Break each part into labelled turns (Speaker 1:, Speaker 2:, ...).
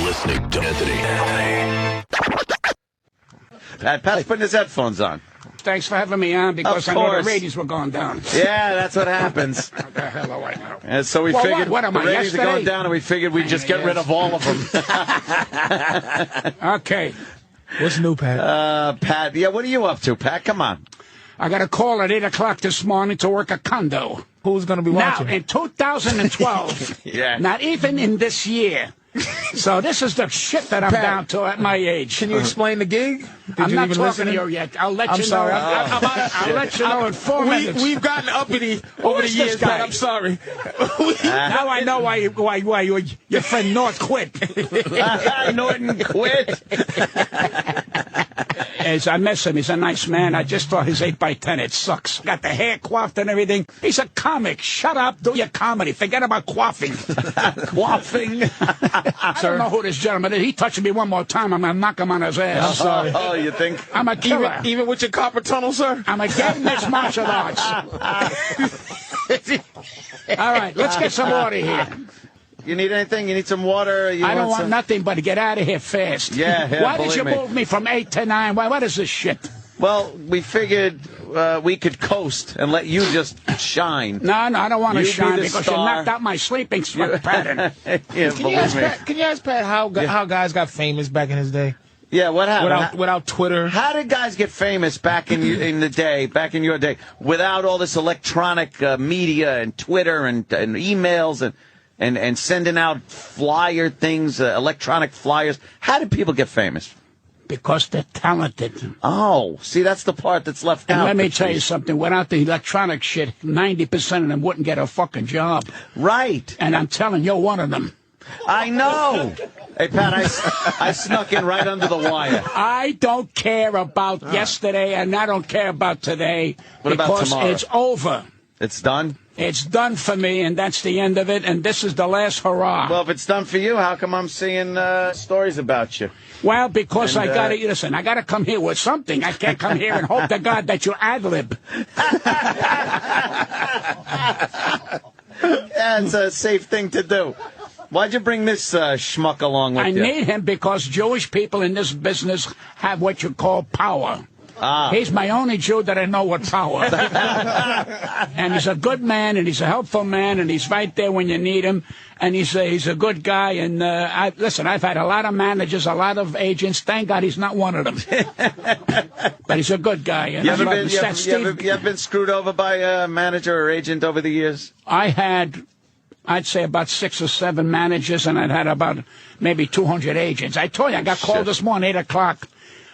Speaker 1: listening to Anthony.
Speaker 2: Pat's putting his headphones on.
Speaker 3: Thanks for having me on, because I know the ratings were going down.
Speaker 2: Yeah, that's what happens.
Speaker 3: What the hell do I know?
Speaker 2: And so we figured
Speaker 3: what am
Speaker 2: the
Speaker 3: I,
Speaker 2: ratings are
Speaker 3: yesterday?
Speaker 2: going down, and we figured we'd just get rid of all of them.
Speaker 3: Okay.
Speaker 4: What's new, Pat?
Speaker 2: Pat, yeah, what are you up to, Pat? Come on.
Speaker 3: I got a call at 8 o'clock this morning to work a condo.
Speaker 4: Who's going to be watching?
Speaker 3: Now, in 2012,
Speaker 2: Yeah.
Speaker 3: not even in this year. So this is the shit that I'm
Speaker 4: Pat,
Speaker 3: down to at my age.
Speaker 4: Can you explain the gig? Did
Speaker 3: I'm
Speaker 4: you
Speaker 3: not
Speaker 4: even
Speaker 3: talking
Speaker 4: listen?
Speaker 3: to you yet. I'll let
Speaker 4: I'm
Speaker 3: you
Speaker 4: sorry.
Speaker 3: know. I'll let you know in 4 minutes.
Speaker 4: We've gotten uppity over the
Speaker 3: is this
Speaker 4: years,
Speaker 3: guy?
Speaker 4: Pat. I'm sorry.
Speaker 3: Now I know why your friend North quit.
Speaker 2: Norton quit.
Speaker 3: As I miss him, he's a nice man. I just saw his 8x10. It sucks. Got the hair coiffed and everything. He's a comic. Shut up. Do your comedy. Forget about quaffing.
Speaker 2: Quaffing.
Speaker 3: I don't know who this gentleman is. He touched me one more time, I'm going to knock him on his ass.
Speaker 4: I'm sorry.
Speaker 2: Oh, you think?
Speaker 3: I'm a killer.
Speaker 4: Even with your carpal tunnel, sir?
Speaker 3: I'm a gay mixed martial arts. All right, let's get some water here.
Speaker 2: You need anything? You need some water?
Speaker 3: I don't want nothing but to get out of here fast.
Speaker 2: Yeah,
Speaker 3: Why did you
Speaker 2: believe me.
Speaker 3: move me from 8 to 9? What is this shit?
Speaker 2: Well, we figured we could coast and let you just shine.
Speaker 3: No, I don't want to
Speaker 2: You be
Speaker 3: shine
Speaker 2: the
Speaker 3: because
Speaker 2: star.
Speaker 3: you knocked out my sleeping pattern.
Speaker 2: Yeah,
Speaker 4: Can you ask Pat how guys got famous back in his day?
Speaker 2: Yeah, what happened?
Speaker 4: Without Twitter?
Speaker 2: How did guys get famous back in the day, back in your day, without all this electronic media and Twitter and emails and sending out flyer things, electronic flyers? How did people get famous?
Speaker 3: Because they're talented.
Speaker 2: Oh, see, that's the part that's left
Speaker 3: And
Speaker 2: out.
Speaker 3: let me tell you something. Without the electronic shit, 90% of them wouldn't get a fucking job.
Speaker 2: Right.
Speaker 3: And I'm telling you, you're one of them.
Speaker 2: I know. Hey, Pat, I snuck in right under the wire.
Speaker 3: I don't care about yesterday, and I don't care about today.
Speaker 2: What about
Speaker 3: because
Speaker 2: tomorrow?
Speaker 3: it's over.
Speaker 2: It's done?
Speaker 3: It's done for me, and that's the end of it, and this is the last hurrah.
Speaker 2: Well, if it's done for you, how come I'm seeing stories about you?
Speaker 3: Well, because
Speaker 2: And,
Speaker 3: I got to, listen, I got to come here with something. I can't come here and hope to God that you ad-lib.
Speaker 2: Yeah, it's a safe thing to do. Why'd you bring this schmuck along with you?
Speaker 3: I need him because Jewish people in this business have what you call power. He's my only Jew that I know with power. And he's a good man, and he's a helpful man, and he's right there when you need him. And he's a good guy. And listen, I've had a lot of managers, a lot of agents. Thank God he's not one of them. But he's a good guy. And
Speaker 2: You ever been screwed over by a manager or agent over the years?
Speaker 3: I had, I'd say, about 6 or 7 managers, and I'd had about maybe 200 agents. I told you, I got called this morning, 8 o'clock.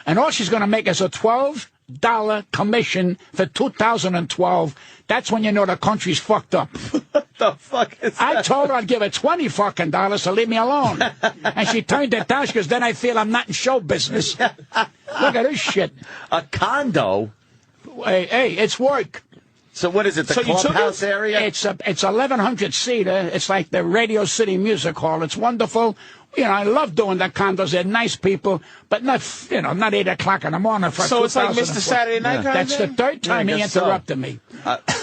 Speaker 3: And all she's going to make is a $12 commission for 2012. That's when you know the country's fucked up.
Speaker 2: What the fuck is that?
Speaker 3: I told her I'd give her $20 fucking dollars to leave me alone. And she turned it down because then I feel I'm not in show business. Look at this shit.
Speaker 2: A condo?
Speaker 3: Hey, it's work.
Speaker 2: So what is it, the clubhouse area?
Speaker 3: It's 1,100 seater. It's like the Radio City Music Hall. It's wonderful. You know, I love doing the condos. They're nice people, but not 8 o'clock in the morning for.
Speaker 4: So it's like Mr. Saturday Night Guy.
Speaker 3: That's the third time he interrupted me.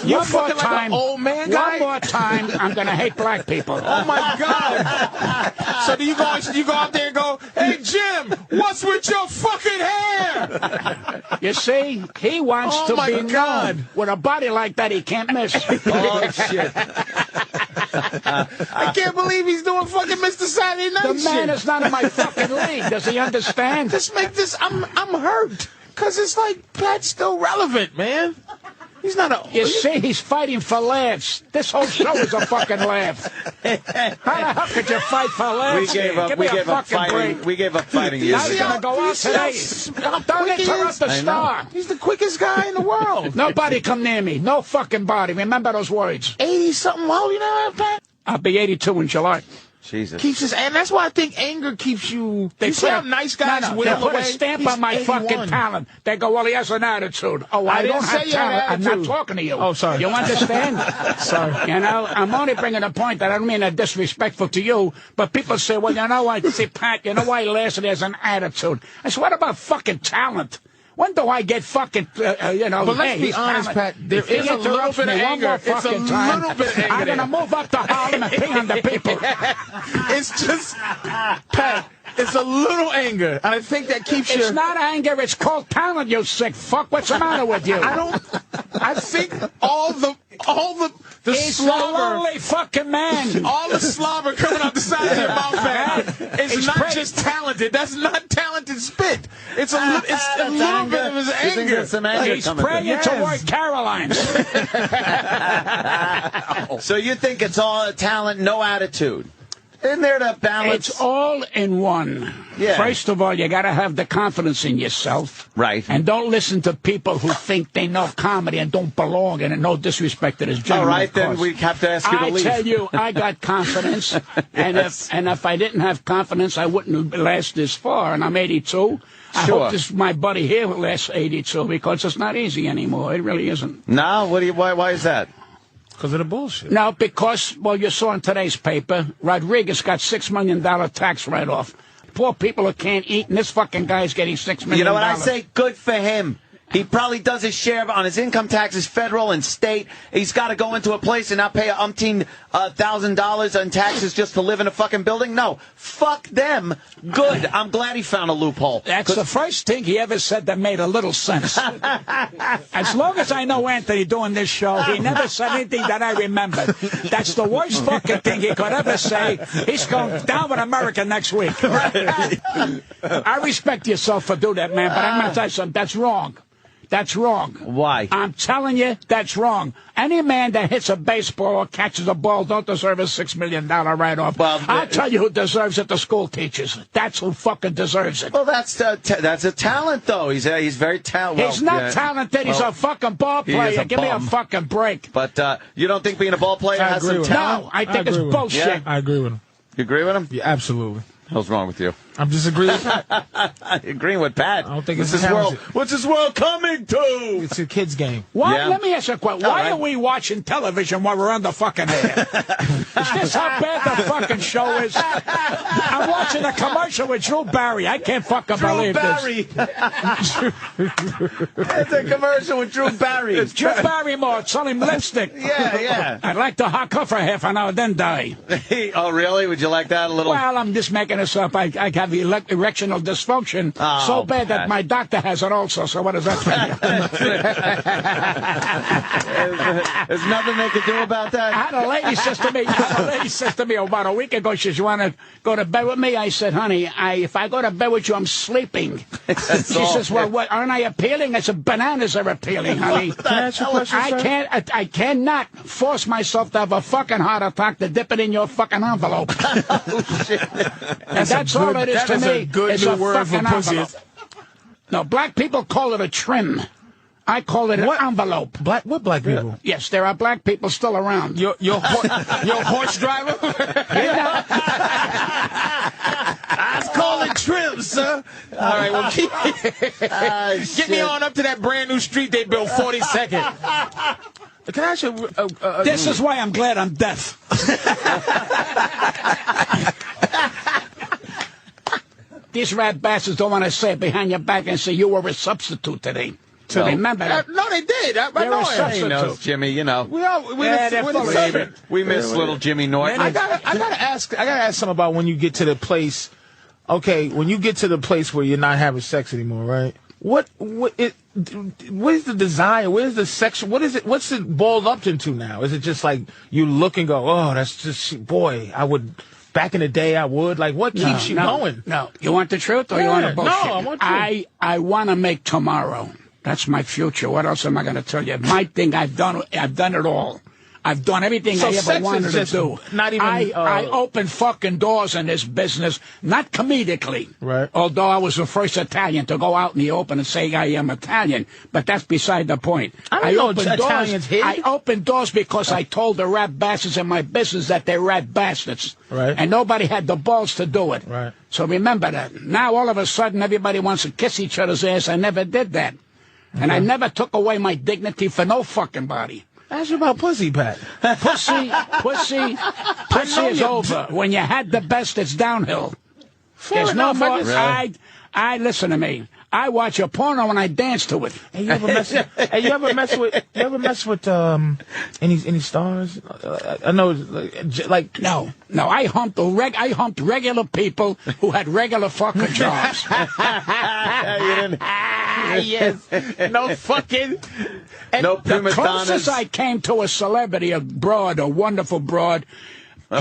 Speaker 4: You're fucking like an old man guy?
Speaker 3: One more time, I'm going to hate black people.
Speaker 4: Oh, my God. So do you go out there and go, hey, Jim, what's with your fucking hair?
Speaker 3: You see, he wants to be known. With a body like that, he can't miss.
Speaker 2: Oh, shit.
Speaker 4: I can't believe he's doing fucking Mr. Saturday Night
Speaker 3: The man
Speaker 4: shit.
Speaker 3: is not in my fucking league. Does he understand?
Speaker 4: Just make this, I'm hurt. Because it's like, Pat's still relevant, man. He's not a...
Speaker 3: You see, he's fighting for laughs. This whole show is a fucking laugh. How the hell could you fight for laughs?
Speaker 2: We gave up fighting. We gave up fighting years
Speaker 3: Now he's
Speaker 2: ago.
Speaker 3: going to go out today. Don't interrupt the star.
Speaker 4: He's the quickest guy in the world.
Speaker 3: Nobody come near me. No fucking body. Remember those words.
Speaker 4: 80-something old, you know, Pat?
Speaker 3: I'll be 82 in July.
Speaker 2: Jesus.
Speaker 4: And that's why I think anger keeps you... You see how nice guys
Speaker 3: they
Speaker 4: will
Speaker 3: put
Speaker 4: away?
Speaker 3: a stamp
Speaker 4: He's
Speaker 3: on my
Speaker 4: 81.
Speaker 3: fucking talent. They go, well, he has an attitude. Oh, I
Speaker 4: didn't
Speaker 3: don't have
Speaker 4: say you had
Speaker 3: talent. I'm not
Speaker 4: attitude.
Speaker 3: talking to you.
Speaker 4: Oh, sorry.
Speaker 3: You understand?
Speaker 4: Sorry.
Speaker 3: You know, I'm only bringing a point that I don't mean that disrespectful to you, but people say, well, you know what? See, Pat, you know why he lasted? He has an attitude. I said, what about fucking talent? When do I get fucking, you know,
Speaker 4: But let's be honest, Pat, there is a little bit of anger. It's a little bit of anger
Speaker 3: I'm going to move up to Harlem and pee on the people.
Speaker 4: It's just, Pat, It's a little anger, and I think that keeps you.
Speaker 3: It's not anger. It's called talent. You sick fuck. What's the matter with you?
Speaker 4: I think all the
Speaker 3: He's a
Speaker 4: slobber,
Speaker 3: lonely fucking man.
Speaker 4: all the slobber coming out the side of your mouth, man. It's not just talented. That's not talented spit. It's a little bit of his
Speaker 2: You think
Speaker 4: anger.
Speaker 2: there's some anger
Speaker 3: He's
Speaker 2: coming
Speaker 3: praying
Speaker 2: through?
Speaker 3: toward Caroline's.
Speaker 2: So you think it's all talent, no attitude? Isn't there that balance?
Speaker 3: It's all in one.
Speaker 2: Yeah.
Speaker 3: First of all, you got to have the confidence in yourself.
Speaker 2: Right.
Speaker 3: And don't listen to people who think they know comedy and don't belong in it. No disrespect to this gentleman.
Speaker 2: All right,
Speaker 3: of course.
Speaker 2: then we have to ask you to leave.
Speaker 3: I tell you, I got confidence.
Speaker 2: Yes.
Speaker 3: and if I didn't have confidence, I wouldn't last this far. And I'm 82. I
Speaker 2: Sure.
Speaker 3: hope my buddy here will last 82 because it's not easy anymore. It really isn't.
Speaker 2: No? Why is that?
Speaker 4: Because of the bullshit.
Speaker 3: No, because, well, you saw in today's paper, Rodriguez got $6 million tax write-off. Poor people who can't eat, and this fucking guy's getting $6 million.
Speaker 2: You know what I say? Good for him. He probably does his share on his income taxes, federal and state. He's got to go into a place and not pay $1,000 in taxes just to live in a fucking building. No, fuck them. Good. I'm glad he found a loophole.
Speaker 3: That's the first thing he ever said that made a little sense. As long as I know Anthony doing this show, he never said anything that I remembered. That's the worst fucking thing he could ever say. He's going down with America next week. I respect yourself for doing that, man, but I'm going to tell you something. That's wrong. That's wrong.
Speaker 2: Why?
Speaker 3: I'm telling you, that's wrong. Any man that hits a baseball or catches a ball don't deserve a $6 million write-off.
Speaker 2: Well,
Speaker 3: I'll tell you who deserves it, the school teachers. That's who fucking deserves it.
Speaker 2: Well, that's a talent, though. He's very talented.
Speaker 3: He's not talented. He's a fucking ball
Speaker 2: he is
Speaker 3: player.
Speaker 2: a
Speaker 3: Give me a
Speaker 2: bum.
Speaker 3: fucking break.
Speaker 2: But you don't think being a ball player has some talent?
Speaker 3: No, I think it's bullshit.
Speaker 2: Yeah.
Speaker 4: I agree with him.
Speaker 2: You agree with him?
Speaker 4: Yeah, absolutely.
Speaker 2: What's wrong with you?
Speaker 4: I'm disagreeing with Pat.
Speaker 2: Agreeing with Pat.
Speaker 4: I don't think it's
Speaker 2: this world. What's this world coming to?
Speaker 4: It's a kid's game.
Speaker 3: Why?
Speaker 2: Yeah.
Speaker 3: Let me ask you a question. Why are we watching television while we're on the fucking air? Is this how bad the fucking show is? I'm watching a commercial with Drew Barry. I can't fucking believe
Speaker 2: Barry. It's a commercial with Drew Barry.
Speaker 3: this. Drew Barrymore selling lipstick.
Speaker 2: Yeah.
Speaker 3: I'd like to hock her for half an hour, then die.
Speaker 2: Oh, really? Would you like that a little?
Speaker 3: Well, I'm just making this up. I have erectional dysfunction
Speaker 2: Oh,
Speaker 3: so bad that
Speaker 2: Pat.
Speaker 3: my doctor has it also. So what does that tell you?
Speaker 2: There's nothing they can do about that.
Speaker 3: I had a lady says to me about a week ago, she says, "You want to go to bed with me?" I said, "Honey, if I go to bed with you, I'm sleeping." She says, "Well, what, aren't I appealing?" I said, "Bananas are appealing, honey."
Speaker 4: Can I ask you a question, sir?
Speaker 3: I cannot force myself to have a fucking heart attack to dip it in your fucking envelope. And that's all it is to me.
Speaker 4: That is a good
Speaker 3: It's
Speaker 4: new
Speaker 3: a
Speaker 4: word for
Speaker 3: fucking
Speaker 4: pussy.
Speaker 3: envelope. No, black people call it a trim. I call it an envelope.
Speaker 4: What black people?
Speaker 3: Yes, there are black people still around.
Speaker 4: Your horse driver? I call it trim, sir. All right, well, get me on up to that brand new street they built 42nd. Can I ask you?
Speaker 3: This is why I'm glad I'm deaf. These rat bastards don't want to say it behind your back and say you were a substitute today. So remember that.
Speaker 4: No, they did. I
Speaker 3: They're
Speaker 4: know
Speaker 3: a
Speaker 4: it.
Speaker 3: substitute.
Speaker 2: He knows, Jimmy, you know. We miss little Jimmy Norton.
Speaker 4: I gotta ask something about when you get to the place. Okay, when you get to the place where you're not having sex anymore, right? What is the desire? Where's the sex? What is it? What's it boiled up into now? Is it just like you look and go, oh, that's just, boy, I would. Back in the day, I would. Like, what keeps you going?
Speaker 3: No, you want the truth or you want the bullshit?
Speaker 4: No, I want truth.
Speaker 3: I want to make tomorrow. That's my future. What else am I going to tell you? My thing, I've done it all. I've done everything
Speaker 4: So
Speaker 3: I ever
Speaker 4: sex
Speaker 3: wanted
Speaker 4: is
Speaker 3: to
Speaker 4: just
Speaker 3: do.
Speaker 4: not even,
Speaker 3: I open fucking doors in this business, not comedically.
Speaker 4: Right.
Speaker 3: Although I was the first Italian to go out in the open and say I am Italian, but that's beside the point.
Speaker 4: I don't know
Speaker 3: opened
Speaker 4: Italians hid.
Speaker 3: I opened doors because I told the rat bastards in my business that they're rat bastards.
Speaker 4: Right.
Speaker 3: And nobody had the balls to do it.
Speaker 4: Right.
Speaker 3: So remember that. Now all of a sudden everybody wants to kiss each other's ass. I never did that. And I never took away my dignity for no fucking body.
Speaker 4: Ask you about pussy, Pat.
Speaker 3: Pussy is over. When you had the best, it's downhill. There's no more. I listen to me. I watch a porno and I dance to it.
Speaker 4: Hey, you ever mess with any stars? I know, like
Speaker 3: no. I humped regular people who had regular fucking jobs.
Speaker 4: Yes, no fucking,
Speaker 2: no prima
Speaker 3: The closest
Speaker 2: donnas.
Speaker 3: I came to a celebrity, a wonderful broad.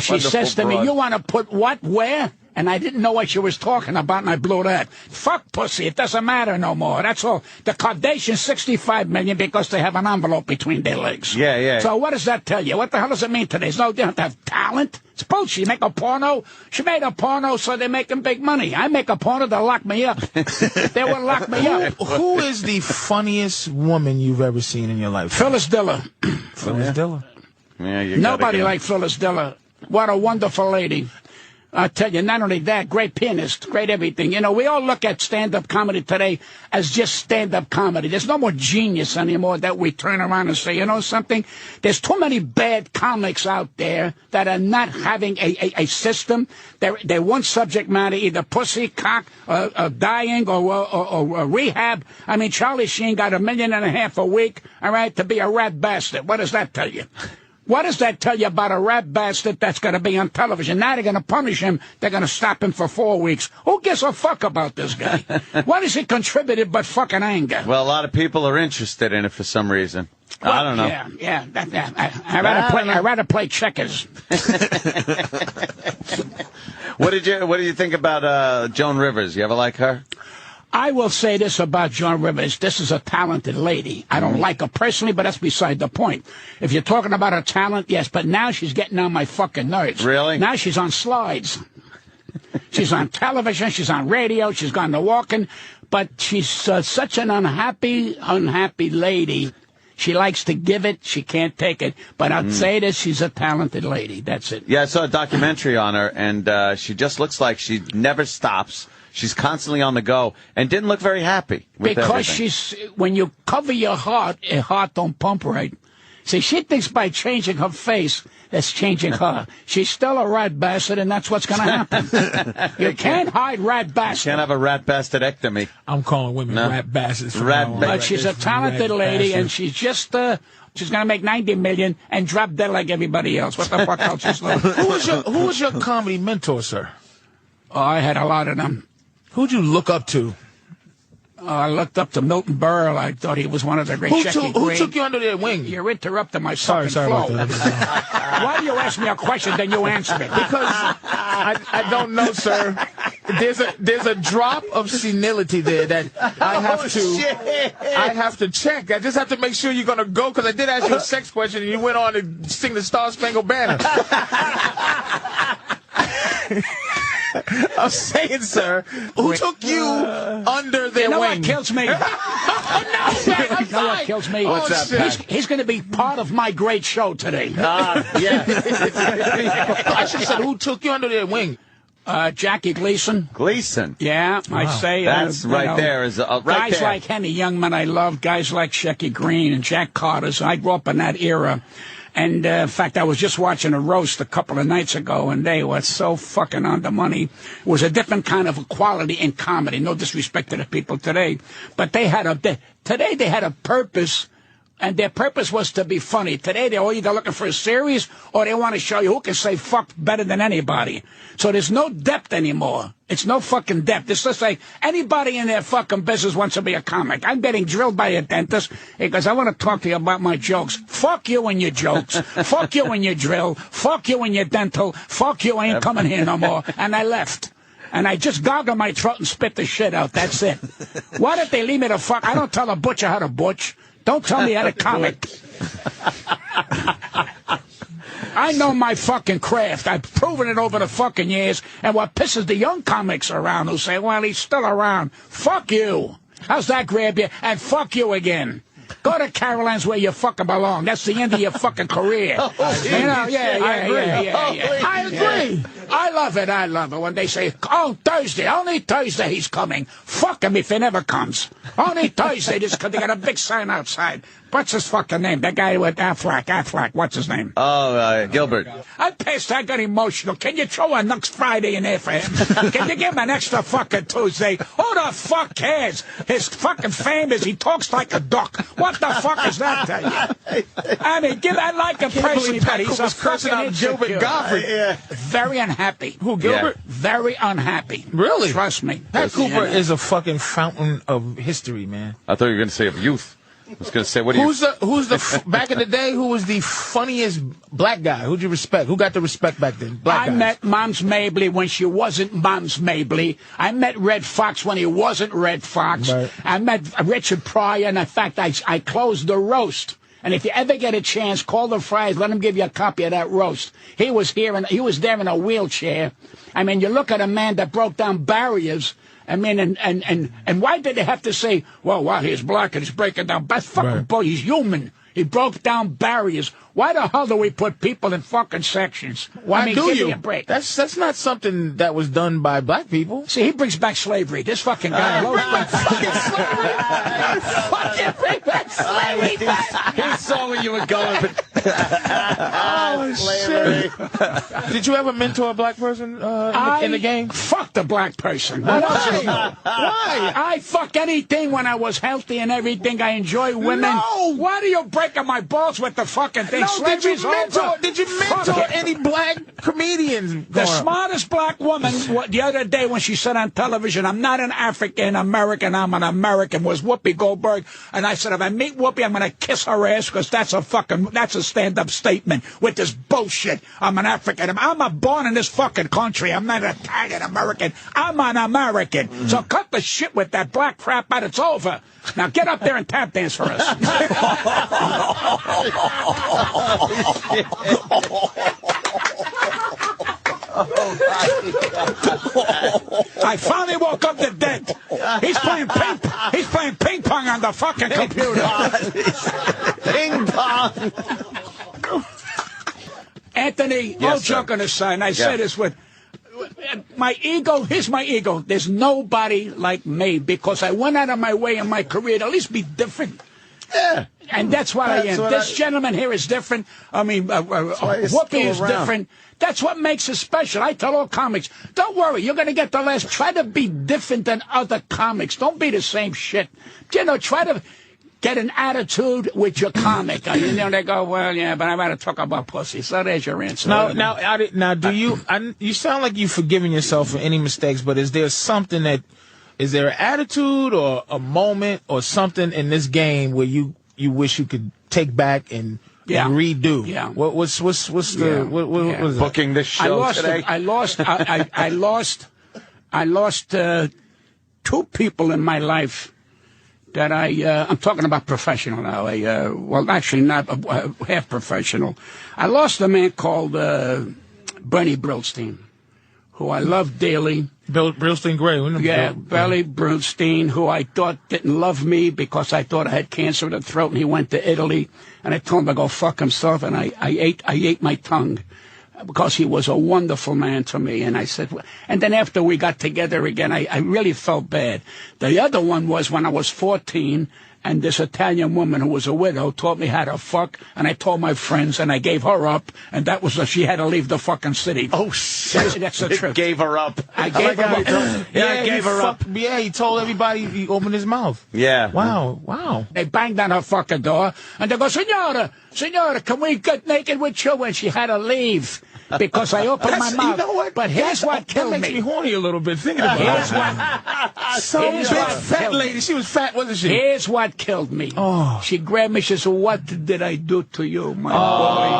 Speaker 3: She says to me, "You want to put what where?" And I didn't know what she was talking about, and I blew that. Fuck pussy, it doesn't matter no more. That's all. The Kardashians, $65 million because they have an envelope between their legs.
Speaker 2: Yeah.
Speaker 3: So what does that tell you? What the hell does it mean today? They don't have talent. It's bullshit. You make a porno. She made a porno, so they're making big money. I make a porno, they'll lock me up. They will lock me up.
Speaker 4: Who is the funniest woman you've ever seen in your life?
Speaker 3: Phyllis Diller.
Speaker 4: Phyllis Diller.
Speaker 2: Yeah,
Speaker 3: Nobody like Phyllis Diller. What a wonderful lady. I tell you, not only that, great pianist, great everything. You know, we all look at stand-up comedy today as just stand-up comedy. There's no more genius anymore that we turn around and say, you know something? There's too many bad comics out there that are not having a system. They're one subject matter, either pussy, cock, dying, or rehab. I mean, Charlie Sheen got $1.5 million a week, all right, to be a rat bastard. What does that tell you? What does that tell you about a rat bastard that's going to be on television? Now they're going to punish him. They're going to stop him for 4 weeks. Who gives a fuck about this guy? What has he contributed but fucking anger?
Speaker 2: Well, a lot of people are interested in it for some reason. Well, I don't know.
Speaker 3: Yeah. I'd rather play checkers.
Speaker 2: What did you think about Joan Rivers? You ever like her?
Speaker 3: I will say this about Joan Rivers. This is a talented lady. I don't like her personally, but that's beside the point. If you're talking about her talent, yes, but now she's getting on my fucking nerves.
Speaker 2: Really?
Speaker 3: Now she's on slides. She's on television. She's on radio. She's gone to walking. But she's such an unhappy lady. She likes to give it. She can't take it. But I'll say this, she's a talented lady. That's it.
Speaker 2: Yeah, I saw a documentary on her, and she just looks like she never stops. She's constantly on the go and didn't look very happy with everything.
Speaker 3: When you cover your heart don't pump right. See, she thinks by changing her face, that's changing her. She's still a rat bastard, and that's what's going to happen. You can't hide rat bastard.
Speaker 2: You can't have a rat bastardectomy.
Speaker 4: I'm calling women rat bastards.
Speaker 3: But she's a talented lady, and she's just... she's going to make $90 million and drop dead like everybody else. What the fuck else is left?
Speaker 4: Who was your comedy mentor, sir?
Speaker 3: Oh, I had a lot of them.
Speaker 4: Who'd you look up to?
Speaker 3: I looked up to Milton Berle. I thought he was one of the great.
Speaker 4: Who took you under their wing?
Speaker 3: You're interrupting my fucking
Speaker 4: sorry
Speaker 3: flow.
Speaker 4: About that.
Speaker 3: Why do you ask me a question, then you answer it?
Speaker 4: Because I don't know, sir. There's a drop of senility there that I have to check. I just have to make sure you're gonna go, because I did ask you a sex question and you went on to sing the Star Spangled Banner. I'm saying, sir, who took you under their wing?
Speaker 3: You know what kills me?
Speaker 4: No, I'm
Speaker 3: you know what kills me?
Speaker 2: What's that, Pat?
Speaker 3: He's going to be part of my great show today.
Speaker 2: Yeah.
Speaker 4: I should have said, who took you under their wing?
Speaker 3: Jackie Gleason.
Speaker 2: Gleason.
Speaker 3: Yeah, wow. I say.
Speaker 2: That's right there.
Speaker 3: Guys like Henny Youngman I love. Guys like Shecky Green and Jack Carter. So I grew up in that era. And, in fact, I was just watching a roast a couple of nights ago, and they were so fucking on the money. It was a different kind of quality in comedy. No disrespect to the people today. But today they had a purpose, and their purpose was to be funny. Today they're either looking for a series, or they want to show you who can say fuck better than anybody. So there's no depth anymore. It's no fucking depth. It's just like anybody in their fucking business wants to be a comic. I'm getting drilled by a dentist because I want to talk to you about my jokes. Fuck you and your jokes. Fuck you and your drill. Fuck you and your dental. Fuck you, I ain't coming here no more. And I left. And I just goggled my throat and spit the shit out. That's it. Why don't they leave me the fuck? I don't tell a butcher how to butch. Don't tell me how to comic. I know my fucking craft. I've proven it over the fucking years. And what pisses the young comics around who say, well, he's still around. Fuck you. How's that grab you? And fuck you again. Go to Caroline's where you fucking belong. That's the end of your fucking career.
Speaker 2: Oh,
Speaker 3: I agree. I love it. When they say, oh, Thursday, only Thursday he's coming. Fuck him if he never comes. Only Thursday, they got a big sign outside. What's his fucking name? That guy with Affleck. What's his name?
Speaker 2: Oh, Gilbert.
Speaker 3: I got emotional. Can you throw a next Friday in there for him? Can you give him an extra fucking Tuesday? Who the fuck cares? His fucking fame is he talks like a duck. What the fuck is that to you? I mean, I like him personally, but he's a
Speaker 4: cursing out Gilbert Gottfried.
Speaker 2: Yeah.
Speaker 3: Very unhappy.
Speaker 4: Who, Gilbert?
Speaker 2: Yeah.
Speaker 3: Very unhappy.
Speaker 4: Really?
Speaker 3: Trust me.
Speaker 4: Pat Cooper is a fucking fountain of history, man.
Speaker 2: I thought you were going to say of youth. I was going to say, what do you...
Speaker 4: Who's the back in the day, who was the funniest black guy? Who'd you respect? Who got the respect back then? Black guys.
Speaker 3: I met Moms Mabley when she wasn't Moms Mabley. I met Red Fox when he wasn't Red Fox.
Speaker 4: Right.
Speaker 3: I met Richard Pryor, and in fact, I closed the roast. And if you ever get a chance, call the Friars, let them give you a copy of that roast. He was there in a wheelchair. I mean, you look at a man that broke down barriers. I mean, and why did they have to say, well, he's black and he's breaking down? That's fucking bull. He's human. He broke down barriers. Why the hell do we put people in fucking sections?
Speaker 4: Why do
Speaker 3: give
Speaker 4: you?
Speaker 3: Me a break.
Speaker 4: That's not something that was done by black people.
Speaker 3: See, he brings back slavery. This fucking guy.
Speaker 4: Fucking slavery.
Speaker 3: Fucking bring back slavery.
Speaker 2: He saw where you were going.
Speaker 4: Oh, shit. Did you ever mentor a black person in the game?
Speaker 3: Fuck the black person.
Speaker 4: Why?
Speaker 3: Why? I fuck anything when I was healthy and everything. I enjoy women.
Speaker 4: No.
Speaker 3: Why are you breaking my balls with the fucking thing?
Speaker 4: No, did you
Speaker 3: Slavery's
Speaker 4: mentor
Speaker 3: over.
Speaker 4: any black comedians?
Speaker 3: The smartest black woman the other day when she said on television, I'm not an African American, I'm an American, was Whoopi Goldberg. And I said, if I meet Whoopi, I'm going to kiss her ass because that's a stand-up statement with this bullshit. I'm an African. I'm born in this fucking country. I'm not an Italian American. I'm an American. So cut the shit with that black crap out. It's over. Now get up there and tap dance for us. I finally woke up the dead. He's playing ping pong on the fucking computer.
Speaker 2: Ping pong.
Speaker 3: Anthony, no joke on aside, I say this with my ego. Here's my ego. There's nobody like me because I went out of my way in my career to at least be different.
Speaker 2: Yeah.
Speaker 3: And that's what I am. This gentleman here is different. I mean, Whoopi is different. That's what makes us special. I tell all comics, don't worry, you're going to get the last. Try to be different than other comics. Don't be the same shit. You know, try to get an attitude with your comic. You know, they go, well, yeah, but I got to talk about pussy. So there's your answer.
Speaker 4: Now, do you? You sound like you've forgiven yourself for any mistakes, but is there something that? Is there an attitude or a moment or something in this game where you wish you could take back and redo?
Speaker 3: Yeah.
Speaker 4: What's the
Speaker 2: Booking this show today?
Speaker 3: I lost 2 people in my life that I'm talking about professional now. Well, actually not half professional. I lost a man called Bernie Brillstein, who I love dearly.
Speaker 4: Brillstein Gray.
Speaker 3: Bernie Brillstein, who I thought didn't love me because I thought I had cancer of the throat, and he went to Italy, and I told him to go fuck himself, and I ate my tongue because he was a wonderful man to me. And I said, and then after we got together again, I really felt bad. The other one was when I was 14. And this Italian woman who was a widow taught me how to fuck, and I told my friends, and I gave her up, and that was she had to leave the fucking city.
Speaker 2: Oh, shit.
Speaker 3: That's the truth.
Speaker 2: Gave her up.
Speaker 3: I gave her up.
Speaker 2: I gave her up.
Speaker 4: Yeah, he told everybody he opened his mouth.
Speaker 2: Yeah.
Speaker 4: Wow.
Speaker 3: They banged on her fucking door, and they go, Senora, can we get naked with you? And she had to leave. Because I opened my mouth.
Speaker 4: You know what?
Speaker 3: But here's what killed
Speaker 4: me. That makes me horny a little bit thinking about it. Some big fat lady. She was fat, wasn't she?
Speaker 3: Here's what killed me.
Speaker 4: Oh.
Speaker 3: She grabbed me. She said, what did I do to you, my boy?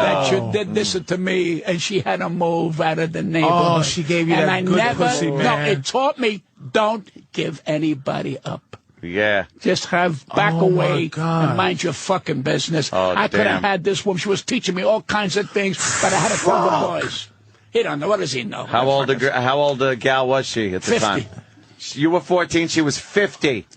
Speaker 3: That you did this to me. And she had to move out of the neighborhood.
Speaker 4: Oh, she gave you that good pussy, man.
Speaker 3: No, it taught me, don't give anybody up.
Speaker 2: Yeah.
Speaker 3: Just back away and mind your fucking business. I could have had this woman. She was teaching me all kinds of things, but I had to tell the boys. He don't know. What does he know?
Speaker 2: How old a gal was she at the
Speaker 3: 50.
Speaker 2: time? You were 14. She was 50.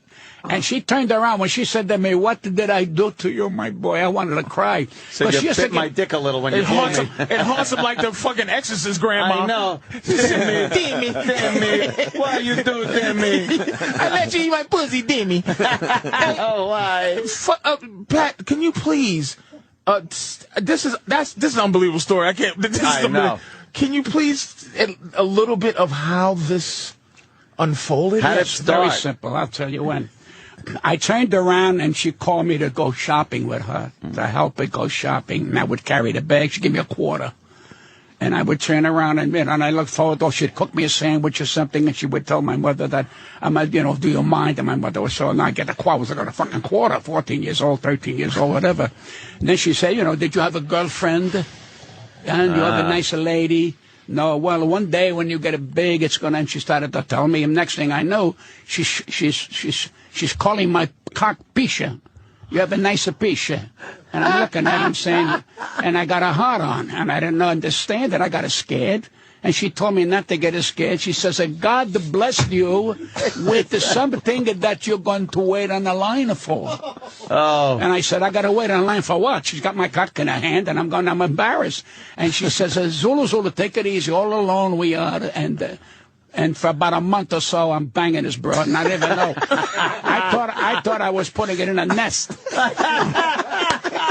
Speaker 3: And she turned around when she said to me, "What did I do to you, my boy?" I wanted to cry.
Speaker 2: So you bit my dick a little when you told me.
Speaker 4: It haunts him like the fucking Exorcist grandma.
Speaker 2: I know. Timmy. Why you do, Timmy?
Speaker 4: I let you eat my pussy, Timmy.
Speaker 2: Oh, why?
Speaker 4: Pat, can you please? This is an unbelievable story. I can't.
Speaker 2: I know.
Speaker 4: Can you please a little bit of how this unfolded?
Speaker 2: How did it
Speaker 3: It's
Speaker 2: start?
Speaker 3: very simple. I'll tell you when. I turned around and she called me to go shopping with her, to help her go shopping. And I would carry the bag. She'd give me $quarter. And I would turn around and I looked forward to, she'd cook me a sandwich or something, and she would tell my mother that, do you mind? And my mother was so, I get a quarter. I was like a fucking $quarter, 14 years old, 13 years old, whatever. And then she said, did you have a girlfriend? And you have a nice lady? No, well, one day when you get it big, it's gonna. And she started to tell me. And next thing I know, she's calling my cock Pisha. You have a nicer Pisha. And I'm looking at him saying, and I got a heart on, and I didn't understand it. I got scared. And she told me not to get scared. She says, God blessed you with something that you're going to wait on the line for.
Speaker 2: Oh.
Speaker 3: And I said, I got to wait on the line for what? She's got my cock in her hand, and I'm embarrassed. And she says, Zulu, take it easy. All alone we are. And for about a month or so, I'm banging this broad, and I didn't even know. I thought I was putting it in a nest.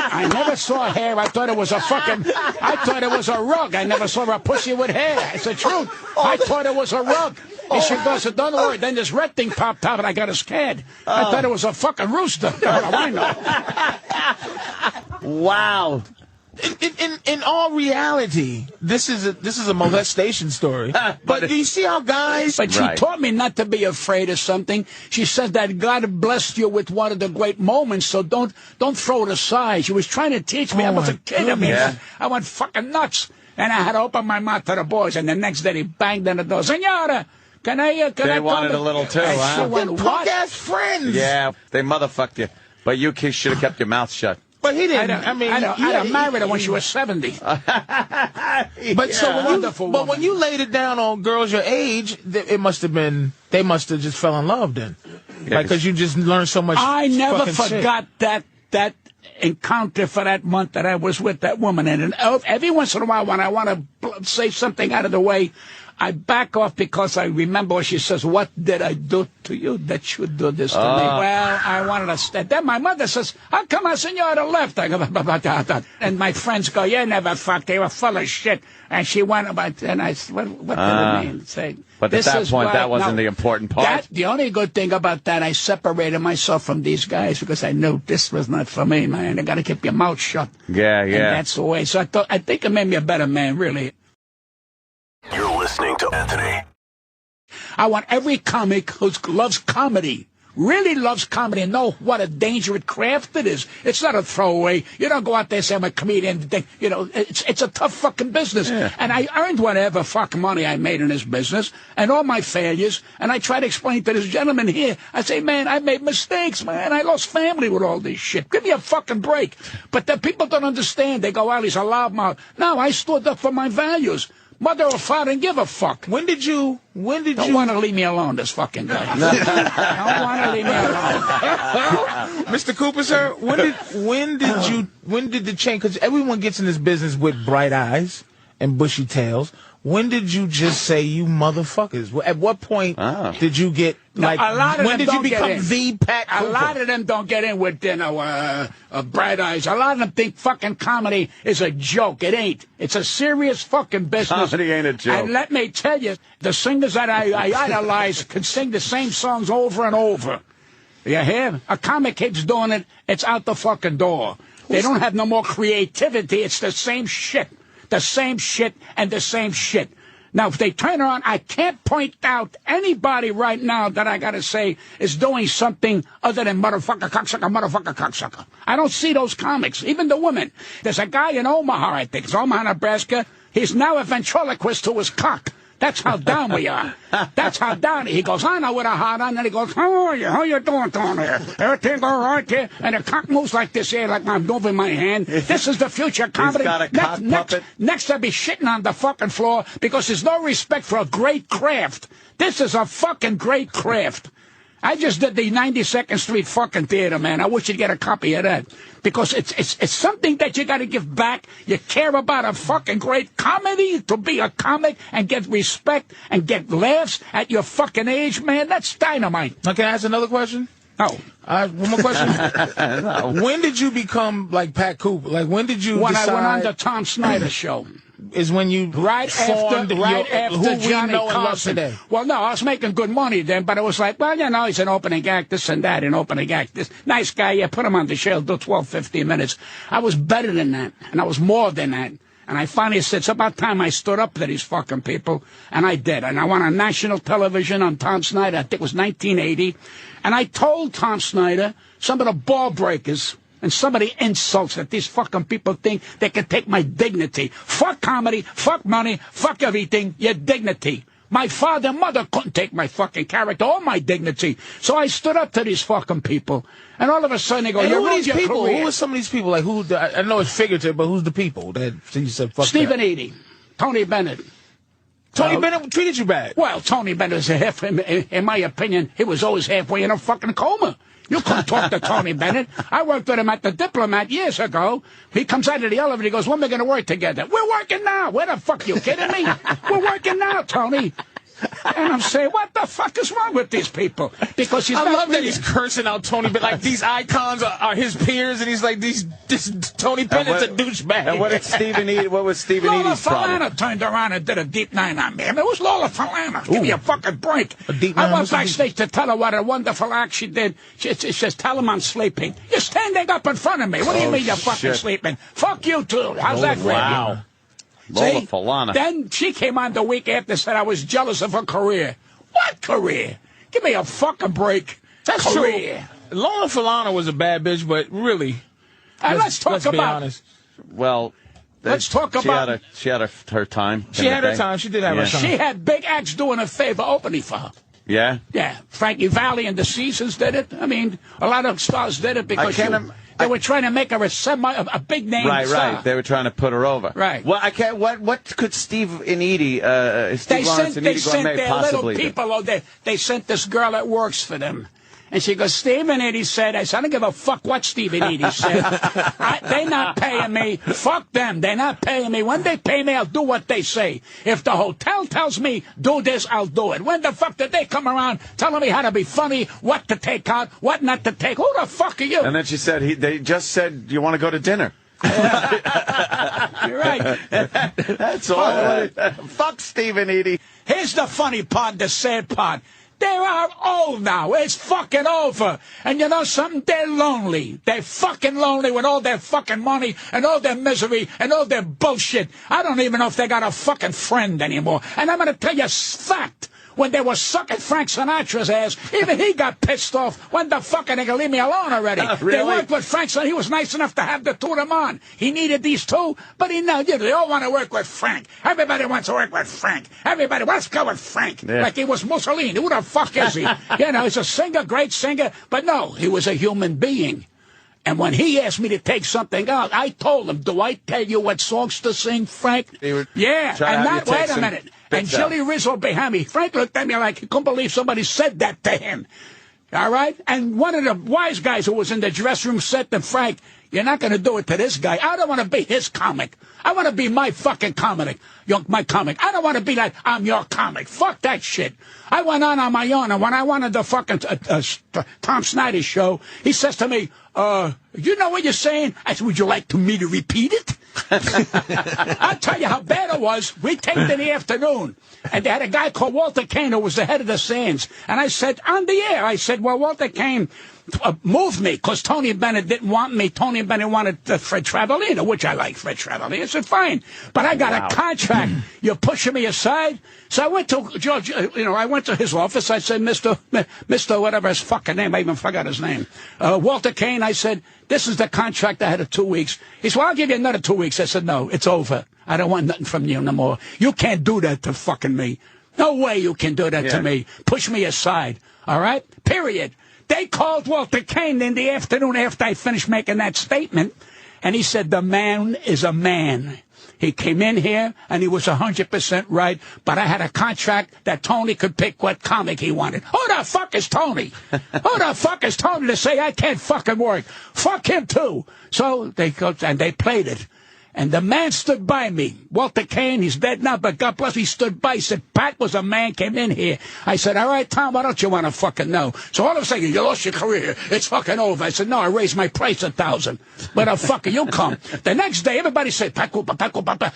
Speaker 3: I never saw hair. I thought it was a rug. I never saw a pussy with hair. It's the truth. I thought it was a rug. And she goes, don't worry. Then this red thing popped out, and I got scared. I thought it was a fucking rooster. How do I know?
Speaker 2: Wow.
Speaker 4: In all reality, this is a molestation story. But do you see how guys?
Speaker 3: But she taught me not to be afraid of something. She said that God blessed you with one of the great moments, so don't throw it aside. She was trying to teach me. I was a kid. I went fucking nuts, and I had to open my mouth to the boys. And the next day, he banged on the door, Senora.
Speaker 2: They wanted a little too, huh?
Speaker 3: She went,
Speaker 4: punk ass friends.
Speaker 2: Yeah, they motherfucked you, but you should have kept your mouth shut.
Speaker 4: But he didn't.
Speaker 3: I married her when she was 70.
Speaker 4: But when you laid it down on girls your age, they must have just fell in love then, because you just learned so much.
Speaker 3: I never
Speaker 4: fucking
Speaker 3: forgot
Speaker 4: shit.
Speaker 3: that encounter for that month that I was with that woman. And every once in a while, when I want to say something out of the way, I back off because I remember what she says, what did I do to you that you do this to me? Well, I wanted to stay. Then my mother says, how come a senora left? I go, and my friends go, you never fucked. They were full of shit. And she went about, and I said, what did it mean? Say,
Speaker 2: but at that point, that wasn't the important part.
Speaker 3: The only good thing about that, I separated myself from these guys because I knew this was not for me, man. You got to keep your mouth shut.
Speaker 2: Yeah.
Speaker 3: And that's the way. So I think it made me a better man, really.
Speaker 1: You're listening to Anthony.
Speaker 3: I want every comic who loves comedy, really loves comedy, and know what a dangerous craft it is. It's not a throwaway. You don't go out there and say, I'm a comedian. It's a tough fucking business. Yeah. And I earned whatever fucking money I made in this business and all my failures. And I try to explain to this gentleman here. I say, man, I made mistakes, man. I lost family with all this shit. Give me a fucking break. But the people don't understand. They go, well, he's a loudmouth. No, I stood up for my values. Mother or father, didn't give a fuck.
Speaker 4: When did you?
Speaker 3: Don't want to leave me alone, this fucking guy. Don't want to leave me alone.
Speaker 4: Mr. Cooper, sir, when did the change? Because everyone gets in this business with bright eyes and bushy tails. When did you just say, you motherfuckers? At what point did you get, when did you become the Pat Cooper?
Speaker 3: A lot of them don't get in with, bright eyes. A lot of them think fucking comedy is a joke. It ain't. It's a serious fucking business.
Speaker 2: Comedy ain't a joke.
Speaker 3: And let me tell you, the singers that I idolize can sing the same songs over and over. You hear? A comic keeps doing it, it's out the fucking door. They don't have no more creativity. It's the same shit. The same shit and the same shit. Now, if they turn around, I can't point out anybody right now that I got to say is doing something other than motherfucker, cocksucker. I don't see those comics, even the women. There's a guy in Omaha, I think. It's Omaha, Nebraska. He's now a ventriloquist to his cock. That's how down we are. That's how down he goes. I know with a heart on, and he goes, how are you? How you doing down there? Everything all right there? And the cock moves like this here, like I'm moving my hand. This is the future comedy.
Speaker 2: He's got a cock puppet.
Speaker 3: Next, I'll be shitting on the fucking floor because there's no respect for a great craft. This is a fucking great craft. I just did the 92nd Street fucking theater, man. I wish you'd get a copy of that. Because it's something that you got to give back. You care about a fucking great comedy, to be a comic and get respect and get laughs at your fucking age, man. That's dynamite.
Speaker 4: Now, can I ask another question?
Speaker 3: No.
Speaker 4: One more question. No. When did you become like Pat Cooper? Like, when did you
Speaker 3: When
Speaker 4: decide...
Speaker 3: I went on the Tom Snyder show.
Speaker 4: Is when you
Speaker 3: right after Johnny Carson.
Speaker 4: Today.
Speaker 3: Well, no, I was making good money then, but it was like, well, you know, he's an opening act, this and that, an opening act. This nice guy, yeah, put him on the show, do 12, 15 minutes. I was better than that, and I was more than that. And I finally said, it's about time I stood up to these fucking people, and I did. And I went on national television on Tom Snyder, I think it was 1980, and I told Tom Snyder some of the ball breakers and some of the insults that these fucking people think they can take my dignity. Fuck comedy, fuck money, fuck everything, your dignity. My father and mother couldn't take my fucking character or my dignity. So I stood up to these fucking people. And all of a sudden they go,
Speaker 4: who are these people?
Speaker 3: Career.
Speaker 4: Who are some of these people? Like, who? I know it's figurative, but who's the people that you said fuck
Speaker 3: Stephen
Speaker 4: that?
Speaker 3: Eady, Tony Bennett.
Speaker 4: Tony Bennett treated you bad.
Speaker 3: Well, Tony Bennett is in my opinion, he was always halfway in a fucking coma. You couldn't talk to Tony Bennett. I worked with him at the Diplomat years ago. He comes out of the elevator, he goes, when are we going to work together? We're working now. Where the fuck, you kidding me? We're working now, Tony. And I'm saying, what the fuck is wrong with these people? Because he's
Speaker 4: I
Speaker 3: not
Speaker 4: love that
Speaker 3: really...
Speaker 4: he's cursing out Tony Bennett. Like, these icons are his peers, and he's like, this Tony Bennett's a douchebag.
Speaker 2: And what was Stephen Eady's problem?
Speaker 3: Lola Falana turned around and did a deep nine on me. I mean, it was Lola Falana. Give me a fucking break. I went backstage to tell her what a wonderful act she did. She says, tell him I'm sleeping. You're standing up in front of me. What do you mean you're fucking sleeping? Fuck you, too. How's that for you?
Speaker 2: Lola Falana.
Speaker 3: Then she came on the week after and said I was jealous of her career. What career? Give me a fucking break.
Speaker 4: That's career. True. Lola Falana was a bad bitch, but really.
Speaker 3: Let's talk about.
Speaker 4: Be honest.
Speaker 2: Well,
Speaker 3: let's talk about.
Speaker 2: She had her time.
Speaker 4: She had her time. She did have her time.
Speaker 3: She had big acts doing a favor opening for her.
Speaker 2: Yeah?
Speaker 3: Yeah. Frankie Valli and the Seasons did it. I mean, a lot of stars did it because they were trying to make her a big name star.
Speaker 2: Right. They were trying to put her over.
Speaker 3: Right.
Speaker 2: Well, I can't. What could Steve and Eady,
Speaker 3: They sent their
Speaker 2: possibly
Speaker 3: little people. They sent this girl that works for them. And she goes, Stephen Eady said, I said, I don't give a fuck what Stephen Eady said. They're not paying me. Fuck them. They're not paying me. When they pay me, I'll do what they say. If the hotel tells me, do this, I'll do it. When the fuck did they come around telling me how to be funny, what to take out, what not to take? Who the fuck are you?
Speaker 2: And then she said, they just said, you want to go to dinner?
Speaker 3: You're right.
Speaker 2: That's all. Fuck Stephen Eady.
Speaker 3: Here's the funny part, the sad part. They are old now. It's fucking over. And you know something? They're lonely. They're fucking lonely with all their fucking money and all their misery and all their bullshit. I don't even know if they got a fucking friend anymore. And I'm going to tell you a fact. When they were sucking Frank Sinatra's ass, even he got pissed off. When the fuck are they going to leave me alone already?
Speaker 2: Really?
Speaker 3: They worked with Frank Sinatra. He was nice enough to have the two of them on. He needed these two, but they all want to work with Frank. Everybody wants to work with Frank. Everybody, let's go with Frank. Yeah. Like he was Mussolini. Who the fuck is he? He's a singer, great singer, but no, he was a human being. And when he asked me to take something out, I told him, do I tell you what songs to sing, Frank? Yeah, and not, wait a minute. And Jilly Rizzo behind me, Frank looked at me like he couldn't believe somebody said that to him. All right? And one of the wise guys who was in the dressing room said to Frank, you're not going to do it to this guy. I don't want to be his comic. I want to be my fucking comic. My comic. I don't want to be like, I'm your comic. Fuck that shit. I went on my own, and when I wanted the fucking Tom Snyder show, he says to me, you know what you're saying? I said, would you like me to repeat it? I'll tell you how bad it was. We taped in the afternoon, and they had a guy called Walter Kane who was the head of the Sands. And I said, on the air, I said, well, Walter Kane moved me because Tony Bennett didn't want me. Tony Bennett wanted Fred Travalena, which I like Fred Travalena. I said, fine, but I got a contract. You're pushing me aside. So I went to George, I went to his office. I said, Mr. whatever his fucking name, I even forgot his name. Walter Kane, I said, this is the contract I had of 2 weeks. He said, well, I'll give you another 2 weeks. I said, no, it's over. I don't want nothing from you no more. You can't do that to fucking me. No way you can do that to me. Push me aside. All right? Period. They called Walter Kane in the afternoon after I finished making that statement, and he said, the man is a man. He came in here, and he was 100% right, but I had a contract that Tony could pick what comic he wanted. Who the fuck is Tony? Who the fuck is Tony to say I can't fucking work? Fuck him, too. So they go, and they played it. And the man stood by me. Walter Kane, he's dead now, but God bless, he stood by. He said, Pat was a man, came in here. I said, all right, Tom, why don't you want to fucking know? So all of a sudden, you lost your career. It's fucking over. I said, no, I raised my price 1,000. But fucker, you come. The next day, everybody said, Pat Cooper.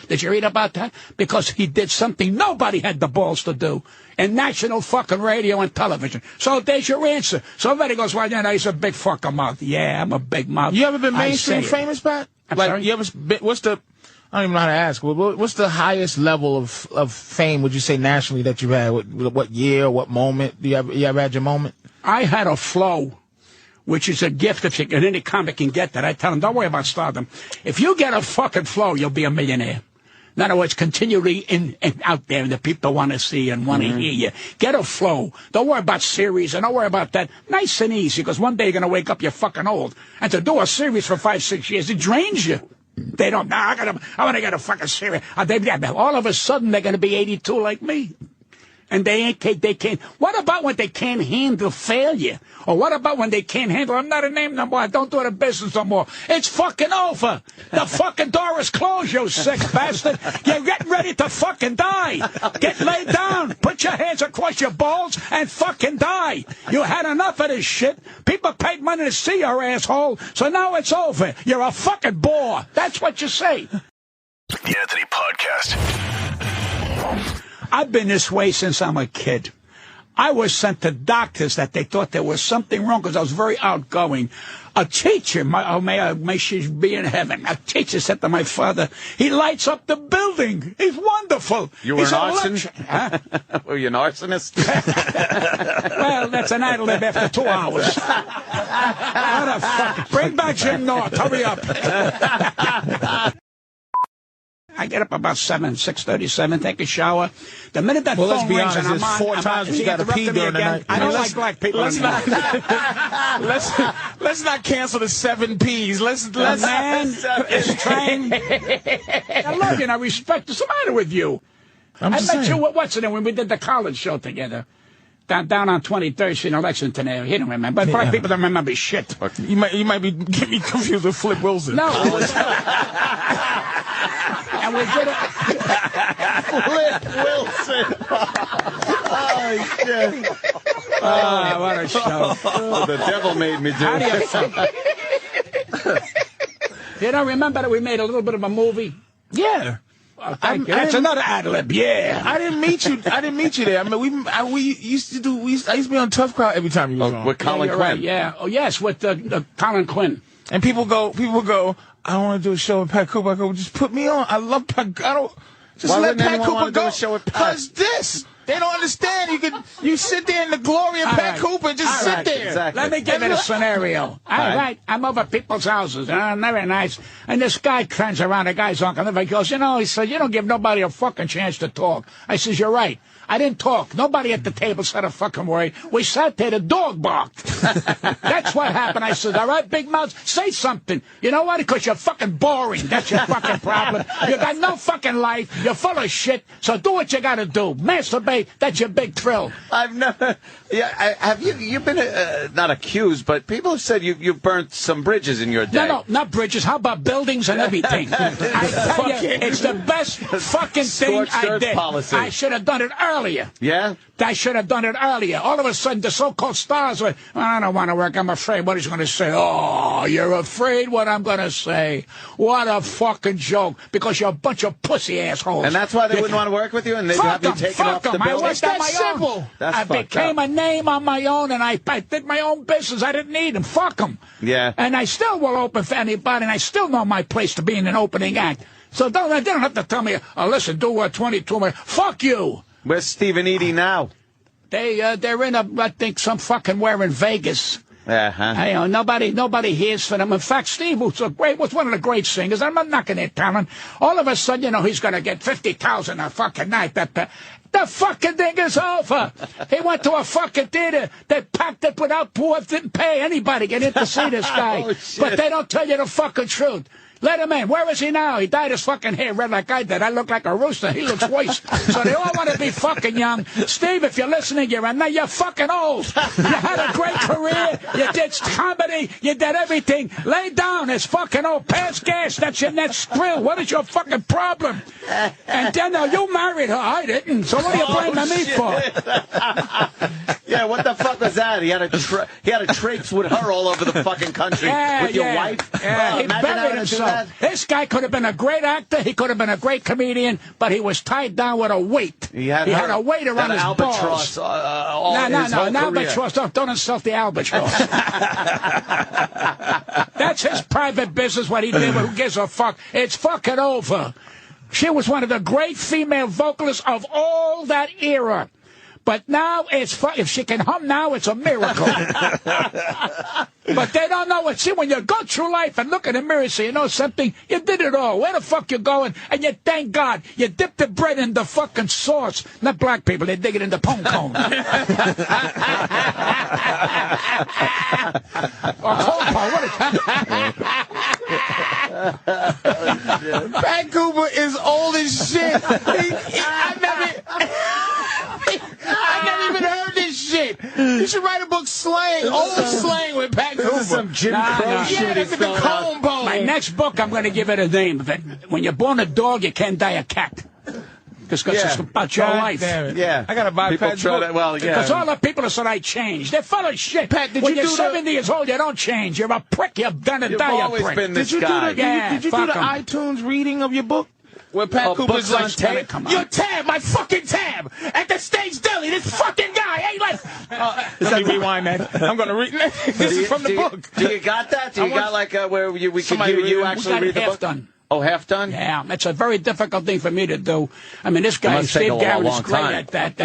Speaker 3: Did you read about that? Because he did something nobody had the balls to do. In national fucking radio and television. So there's your answer. So everybody goes, well, you know, he's a big fucking mouth. Yeah, I'm a big mouth.
Speaker 4: You ever been mainstream famous, Pat?
Speaker 3: Sorry?
Speaker 4: You ever what's the, I don't even know how to ask, what's the highest level of fame, would you say, nationally that you've had? What year, what moment? You ever had your moment?
Speaker 3: I had a flow, which is a gift if any comic can get that. I tell them, don't worry about stardom. If you get a fucking flow, you'll be a millionaire. In other words, continually out there, and the people want to see and want to hear you. Get a flow. Don't worry about series, and don't worry about that. Nice and easy, because one day you're going to wake up, you're fucking old. And to do a series for 5-6 years, it drains you. They don't, I want to get a fucking series. All of a sudden, they're going to be 82 like me. And they can't. What about when they can't handle failure? Or what about when they can't handle, I'm not a name no more, I don't do the business no more. It's fucking over. The fucking door is closed, you sick bastard. You're getting ready to fucking die. Get laid down. Put your hands across your balls and fucking die. You had enough of this shit. People paid money to see your asshole, so now it's over. You're a fucking bore. That's what you say.
Speaker 1: The Anthony Podcast.
Speaker 3: I've been this way since I'm a kid. I was sent to doctors that they thought there was something wrong because I was very outgoing. A teacher, may she be in heaven, a teacher said to my father, he lights up the building. He's wonderful.
Speaker 2: You were an arsonist?
Speaker 3: Huh?
Speaker 2: Were you an arsonist?
Speaker 3: Well, that's an idle lib after 2 hours. What a fuck. Bring back Jim North. Hurry up. I get up about 6:37, take a shower. The minute that phone rings and I'm on,
Speaker 4: 4 times you got to pee during the night.
Speaker 3: I don't like black people anymore.
Speaker 4: Let's not cancel the 7 Ps.
Speaker 3: The man is trying. I love you and I respect you. What's the matter with you? I met you, what's it, when we did the college show together. Down on 23rd Street in Lexington area. He don't remember. But black people don't remember shit.
Speaker 4: You might be getting me confused with Flip Wilson.
Speaker 3: No. And we did it.
Speaker 2: Flip Wilson. Oh, shit.
Speaker 3: Oh, what a show.
Speaker 2: The devil made me do
Speaker 3: How do you
Speaker 2: it.
Speaker 3: feel? You don't remember that we made a little bit of a movie?
Speaker 4: Yeah.
Speaker 3: Thank you. That's another ad-lib, yeah.
Speaker 4: I didn't meet you there. I mean, I used to be on Tough Crowd every time you were on.
Speaker 2: With Colin Quinn.
Speaker 3: Right, yeah. Oh, yes, with Colin Quinn.
Speaker 4: And people go, I don't want to do a show with Pat Cooper. I go, just put me on. I love Pat. I don't, just
Speaker 2: Why
Speaker 4: let Pat
Speaker 2: anyone
Speaker 4: Cooper
Speaker 2: want to
Speaker 4: go.
Speaker 2: do a show with Pat?
Speaker 4: Because this. They don't understand. You sit there in the glory of Pat Cooper and just sit there.
Speaker 2: Exactly.
Speaker 3: Let me give you a scenario. All right. I'm over people's houses. Very nice. And this guy turns around. The guy's uncle. And he goes, he said, you don't give nobody a fucking chance to talk. I says, you're right. I didn't talk. Nobody at the table said a fucking word. We sat there, the dog barked. That's what happened. I said, all right, big mouth, say something. You know why? Because you're fucking boring. That's your fucking problem. You got no fucking life. You're full of shit. So do what you got to do. Masturbate. That's your big thrill.
Speaker 2: I've never... Yeah, have you've been, not accused, but people have said you've burnt some bridges in your day.
Speaker 3: No, not bridges. How about buildings and everything? I tell you, it's the best fucking thing I did.
Speaker 2: Policy.
Speaker 3: I should have done it earlier.
Speaker 2: Yeah?
Speaker 3: I should have done it earlier. All of a sudden, the so-called stars were, I don't want to work. I'm afraid what he's going to say. Oh, you're afraid what I'm going to say. What a fucking joke. Because you're a bunch of pussy assholes.
Speaker 2: And that's why they wouldn't want to work with you? And they'd have you taken off the building?
Speaker 3: It's that simple. I became a name on my own, and I did my own business. I didn't need them. Fuck them.
Speaker 2: Yeah.
Speaker 3: And I still will open for anybody, and I still know my place to be in an opening act. So they don't have to tell me, listen, do 22 minutes. Fuck you.
Speaker 2: Where's Steve and Edie now?
Speaker 3: They're in I think some fucking where in Vegas.
Speaker 2: Uh-huh.
Speaker 3: Nobody hears for them. In fact, Steve was one of the great singers. I'm not knocking their talent. All of a sudden, he's going to get 50,000 a fucking night. The fucking thing is over. He went to a fucking theater. They packed it without poor, didn't pay anybody to get in to see this guy.
Speaker 2: Oh, shit.
Speaker 3: But they don't tell you the fucking truth. Let him in. Where is he now? He dyed his fucking hair red like I did. I look like a rooster. He looks worse. So they all want to be fucking young. Steve, if you're listening, you're fucking old. You had a great career. You did comedy. You did everything. Lay down. It's fucking old. Pass gas. That's your next thrill. What is your fucking problem? And then you married her. I didn't. So what are you blaming me for?
Speaker 2: Yeah, what the fuck was that? He had a traipse with her all over the fucking country with your wife.
Speaker 3: Yeah, he buried himself. This guy could have been a great actor. He could have been a great comedian, but he was tied down with a weight. He had a weight around his balls. No, an albatross. Don't insult the albatross. That's his private business, what he did, but who gives a fuck? It's fucking over. She was one of the great female vocalists of all that era. But now if she can hum now, it's a miracle. But they don't know it. See, when you go through life and look in the mirror, so you know something, you did it all. Where the fuck you going? And you thank God. You dip the bread in the fucking sauce. Not black people, they dig it in the pong cone.
Speaker 4: Pat Cooper is old as shit. I never even heard this shit. You should write a book, Slang, old slang with Pat Cooper.
Speaker 2: This is some Jim Crow shit.
Speaker 4: Yeah, that's the comb bone.
Speaker 3: My next book, I'm going to give it a name. When you're born a dog, you can't die a cat. Because it's about your life.
Speaker 2: Yeah.
Speaker 4: I got to buy Pat's book.
Speaker 3: Because all the people that said I changed, they're full of shit.
Speaker 4: Pat,
Speaker 3: when you're 70 years old, you don't change. You're a prick. You're going to die a prick.
Speaker 2: You've always been this
Speaker 4: guy. Did you do the
Speaker 3: 'em.
Speaker 4: iTunes reading of your book? Where Pat Cooper's like, your tab, my fucking tab, at the Stage Deli, this fucking guy ain't like... let me rewind that. I'm going to read... This is from the book.
Speaker 2: Do you got that? Do you got like where we can hear you actually read the book?
Speaker 3: Done.
Speaker 2: Oh, half done?
Speaker 3: Yeah, it's a very difficult thing for me to do. I mean, this guy, Steve Garrett, is great at that.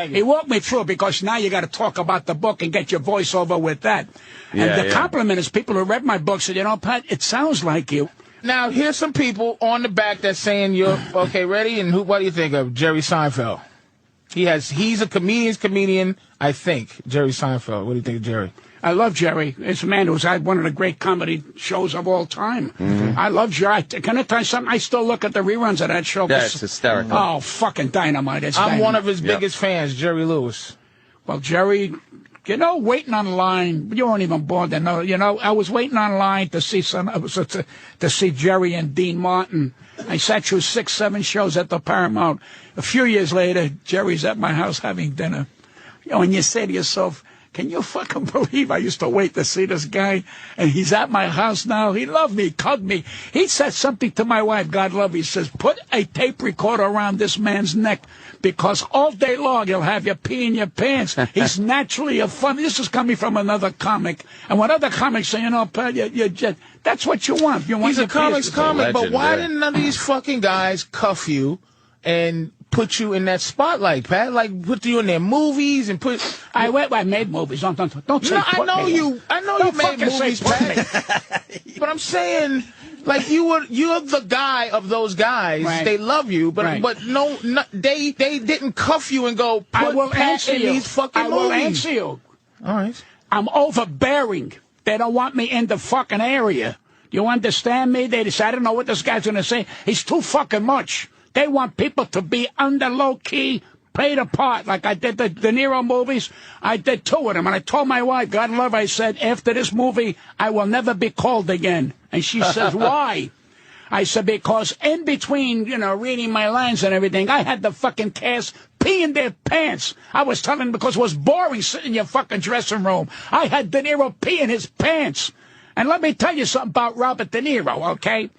Speaker 3: He walked me through because now you got to talk about the book and get your voiceover with that. And the compliment is people who read my book said, Pat, it sounds like you.
Speaker 4: Now, here's some people on the back that's saying you're okay, ready? And what do you think of Jerry Seinfeld? He's a comedian, I think. Jerry Seinfeld. What do you think of Jerry?
Speaker 3: I love Jerry. It's a man who's had one of the great comedy shows of all time. Mm-hmm. I love Jerry. Can I tell you something? I still look at the reruns of that show.
Speaker 2: Yeah, it's hysterical.
Speaker 3: Oh, fucking dynamite.
Speaker 4: I'm one of his biggest fans, Jerry Lewis.
Speaker 3: Well, Jerry... waiting on line. You weren't even born then. No, I was waiting on line to see to see Jerry and Dean Martin. I sat through 6-7 shows at the Paramount. A few years later, Jerry's at my house having dinner. And you say to yourself, can you fucking believe I used to wait to see this guy? And he's at my house now. He loved me, hugged me. He said something to my wife, God love her. He says, put a tape recorder around this man's neck because all day long he'll have you pee in your pants. He's naturally a fun. This is coming from another comic. And when other comics say, Pat, you just, that's what you want.
Speaker 4: He's a comic, but why didn't none of these fucking guys cuff you and put you in that spotlight, Pat? Like, put you in their movies and put...
Speaker 3: I made movies. Don't say
Speaker 4: I know you made movies, Pat. But I'm saying, like, you're the guy of those guys. Right. They love you, but no, they didn't cuff you and go, put Pat in these fucking movies.
Speaker 3: I will answer you.
Speaker 4: All right.
Speaker 3: I'm overbearing. They don't want me in the fucking area. Do you understand me? They decide, I don't know what this guy's going to say. He's too fucking much. They want people to be under low-key, played a part. Like I did the De Niro movies. I did 2 of them. And I told my wife, God love her, I said, after this movie, I will never be called again. And she says, why? I said, because in between, reading my lines and everything, I had the fucking cast pee in their pants. I was telling them because it was boring sitting in your fucking dressing room. I had De Niro pee in his pants. And let me tell you something about Robert De Niro, okay?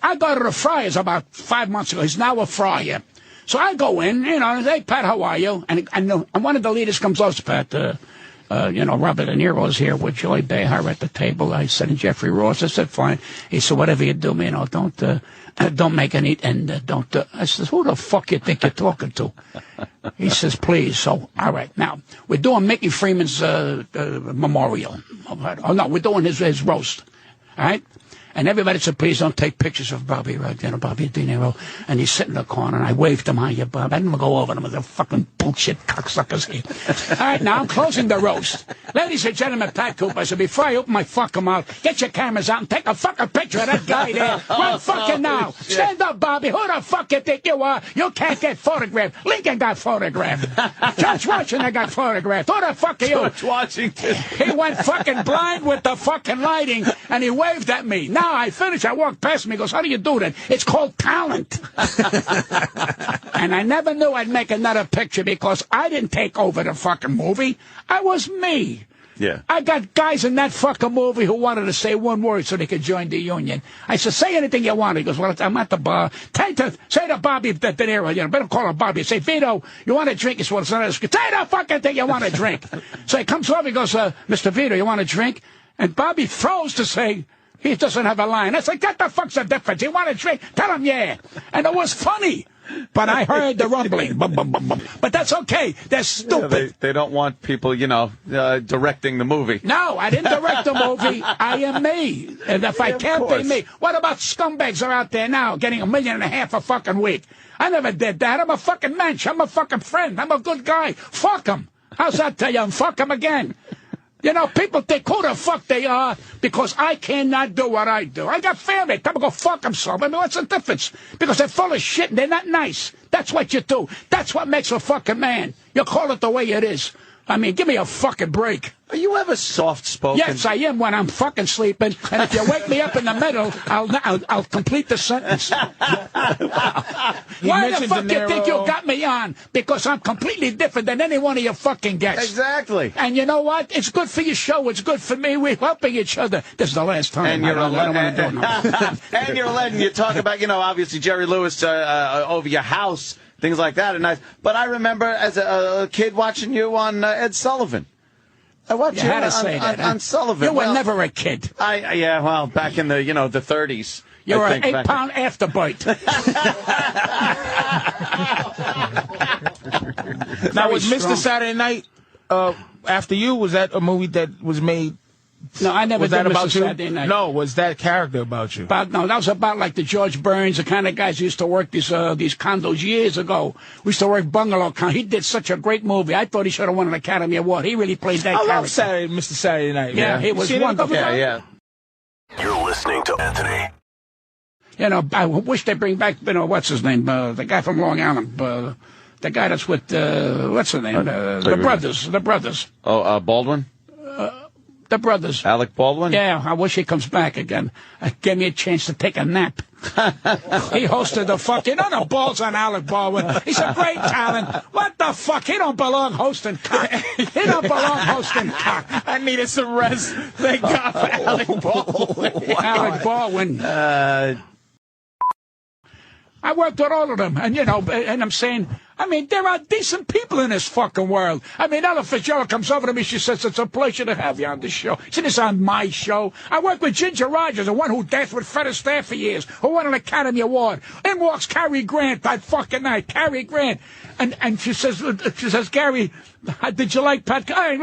Speaker 3: I go to the Friars about 5 months ago. He's now a Friar. So I go in, hey, Pat, how are you? And one of the leaders comes up, Pat, Robert De Niro is here with Joy Behar at the table. I said, and Jeffrey Ross. I said, fine. He said, whatever you do, don't make any, and don't, I said, who the fuck you think you're talking to? He says, please. So, all right. Now, we're doing Mickey Freeman's memorial. Oh, no, we're doing his roast. All right? And everybody said, please don't take pictures of Bobby, Bobby De Niro. And he's sitting in the corner, and I waved him, hi, Bob. I didn't go over to him with a fucking bullshit cocksuckers here. All right, now I'm closing the roast. Ladies and gentlemen, Pat Cooper, I said, before I open my fucking mouth, get your cameras out and take a fucking picture of that guy there. Right fucking now. Stand up, Bobby. Who the fuck you think you are? You can't get photographed. Lincoln got photographed. George Washington got photographed. Who the fuck are you?
Speaker 2: George Washington.
Speaker 3: He went fucking blind with the fucking lighting, and he waved at me. Now I finished. I walked past him. He goes, how do you do that? It's called talent. And I never knew I'd make another picture because I didn't take over the fucking movie. I was me.
Speaker 2: Yeah.
Speaker 3: I got guys in that fucking movie who wanted to say one word so they could join the union. I said, say anything you want. He goes, well, I'm at the bar. Say to Bobby De Niro, better call him Bobby. Say, Vito, you want to drink? He says, well, say the fucking thing you want to drink. So he comes over, he goes, Mr. Vito, you want to drink? And Bobby throws to say, he doesn't have a line. I said, what the fuck's the difference? You want to drink? Tell him, yeah. And it was funny. But I heard the rumbling. Bum, bum, bum, bum. But that's okay. They're stupid.
Speaker 2: Yeah, they don't want people, directing the movie.
Speaker 3: No, I didn't direct the movie. I am me. And if I can't be me, what about scumbags are out there now getting $1.5 million a fucking week? I never did that. I'm a fucking mensch. I'm a fucking friend. I'm a good guy. Fuck them. How's that tell you? And fuck them again. People think who the fuck they are because I cannot do what I do. I got family. Tell them to go fuck themselves. I mean, what's the difference? Because they're full of shit and they're not nice. That's what you do. That's what makes a fucking man. You call it the way it is. I mean, give me a fucking break.
Speaker 2: Are you ever soft-spoken?
Speaker 3: Yes, I am when I'm fucking sleeping. And if you wake me up in the middle, I'll complete the sentence. Why the fuck do you think you got me on? Because I'm completely different than any one of your fucking guests.
Speaker 2: Exactly.
Speaker 3: And you know what? It's good for your show. It's good for me. We're helping each other. This is the last time.
Speaker 2: And you're a legend.
Speaker 3: And
Speaker 2: you're a legend. You talk about, obviously Jerry Lewis over your house, things like that. But I remember as a kid watching you on Ed Sullivan. I watched you on Sullivan.
Speaker 3: You were never a kid.
Speaker 2: Back in the the 30s.
Speaker 3: You were an 8-pound afterbite.
Speaker 4: Now, was Mr. Saturday Night after you? Was that a movie that was made?
Speaker 3: No, I never
Speaker 4: was
Speaker 3: did
Speaker 4: that about
Speaker 3: Mr.
Speaker 4: you?
Speaker 3: Saturday Night.
Speaker 4: No, was that character about you?
Speaker 3: No, that was about like the George Burns, the kind of guys who used to work these condos years ago. We used to work bungalow condos. He did such a great movie. I thought he should have won an Academy Award. He really played that character.
Speaker 4: I love Mr. Saturday Night.
Speaker 3: Yeah, it was wonderful.
Speaker 2: Yeah.
Speaker 1: You're listening to Anthony.
Speaker 3: I wish they bring back, what's his name? The guy from Long Island. The guy that's with, what's his name? The brothers.
Speaker 2: Oh, Baldwin?
Speaker 3: The brothers.
Speaker 2: Alec Baldwin?
Speaker 3: Yeah, I wish he comes back again. Gave me a chance to take a nap. He hosted the fuck. No balls on Alec Baldwin. He's a great talent. What the fuck? He don't belong hosting cock. He don't belong hosting cock.
Speaker 4: I needed some rest. Thank God for Alec Baldwin.
Speaker 3: Alec Baldwin. I worked with all of them, and and I'm saying, there are decent people in this fucking world. Ella Fitzgerald comes over to me, she says, it's a pleasure to have you on the show. She said, it's on my show. I worked with Ginger Rogers, the one who danced with Fred Astaire for years, who won an Academy Award. In walks Cary Grant that fucking night, Cary Grant. And she says, Gary, did you like Pat? I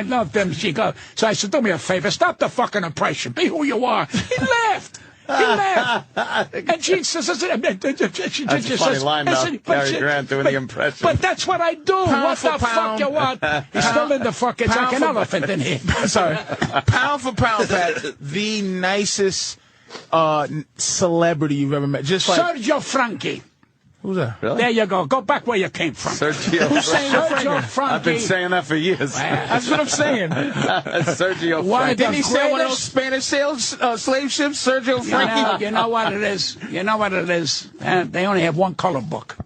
Speaker 3: love them. She goes, so I said, do me a favor, stop the fucking impression. Be who you are. He laughed. He laughed. And she says,
Speaker 2: that's a funny line, though. Cary Grant doing the impression.
Speaker 3: But that's what I do. What the fuck you want? He's still in the fucking like an elephant in here.
Speaker 4: Sorry. Pound for pound, Pat, the nicest celebrity you've ever met. Just like
Speaker 3: Sergio Franchi.
Speaker 4: Who's that?
Speaker 2: Really?
Speaker 3: There you go. Go back where you came from.
Speaker 2: Who's
Speaker 3: saying Sergio Franchi?
Speaker 2: I've been saying that for years.
Speaker 4: That's what I'm saying.
Speaker 2: Sergio
Speaker 3: Franchi.
Speaker 4: Didn't he say one of those Spanish slave ships, Sergio Franchi?
Speaker 3: You know what it is? They only have one color book.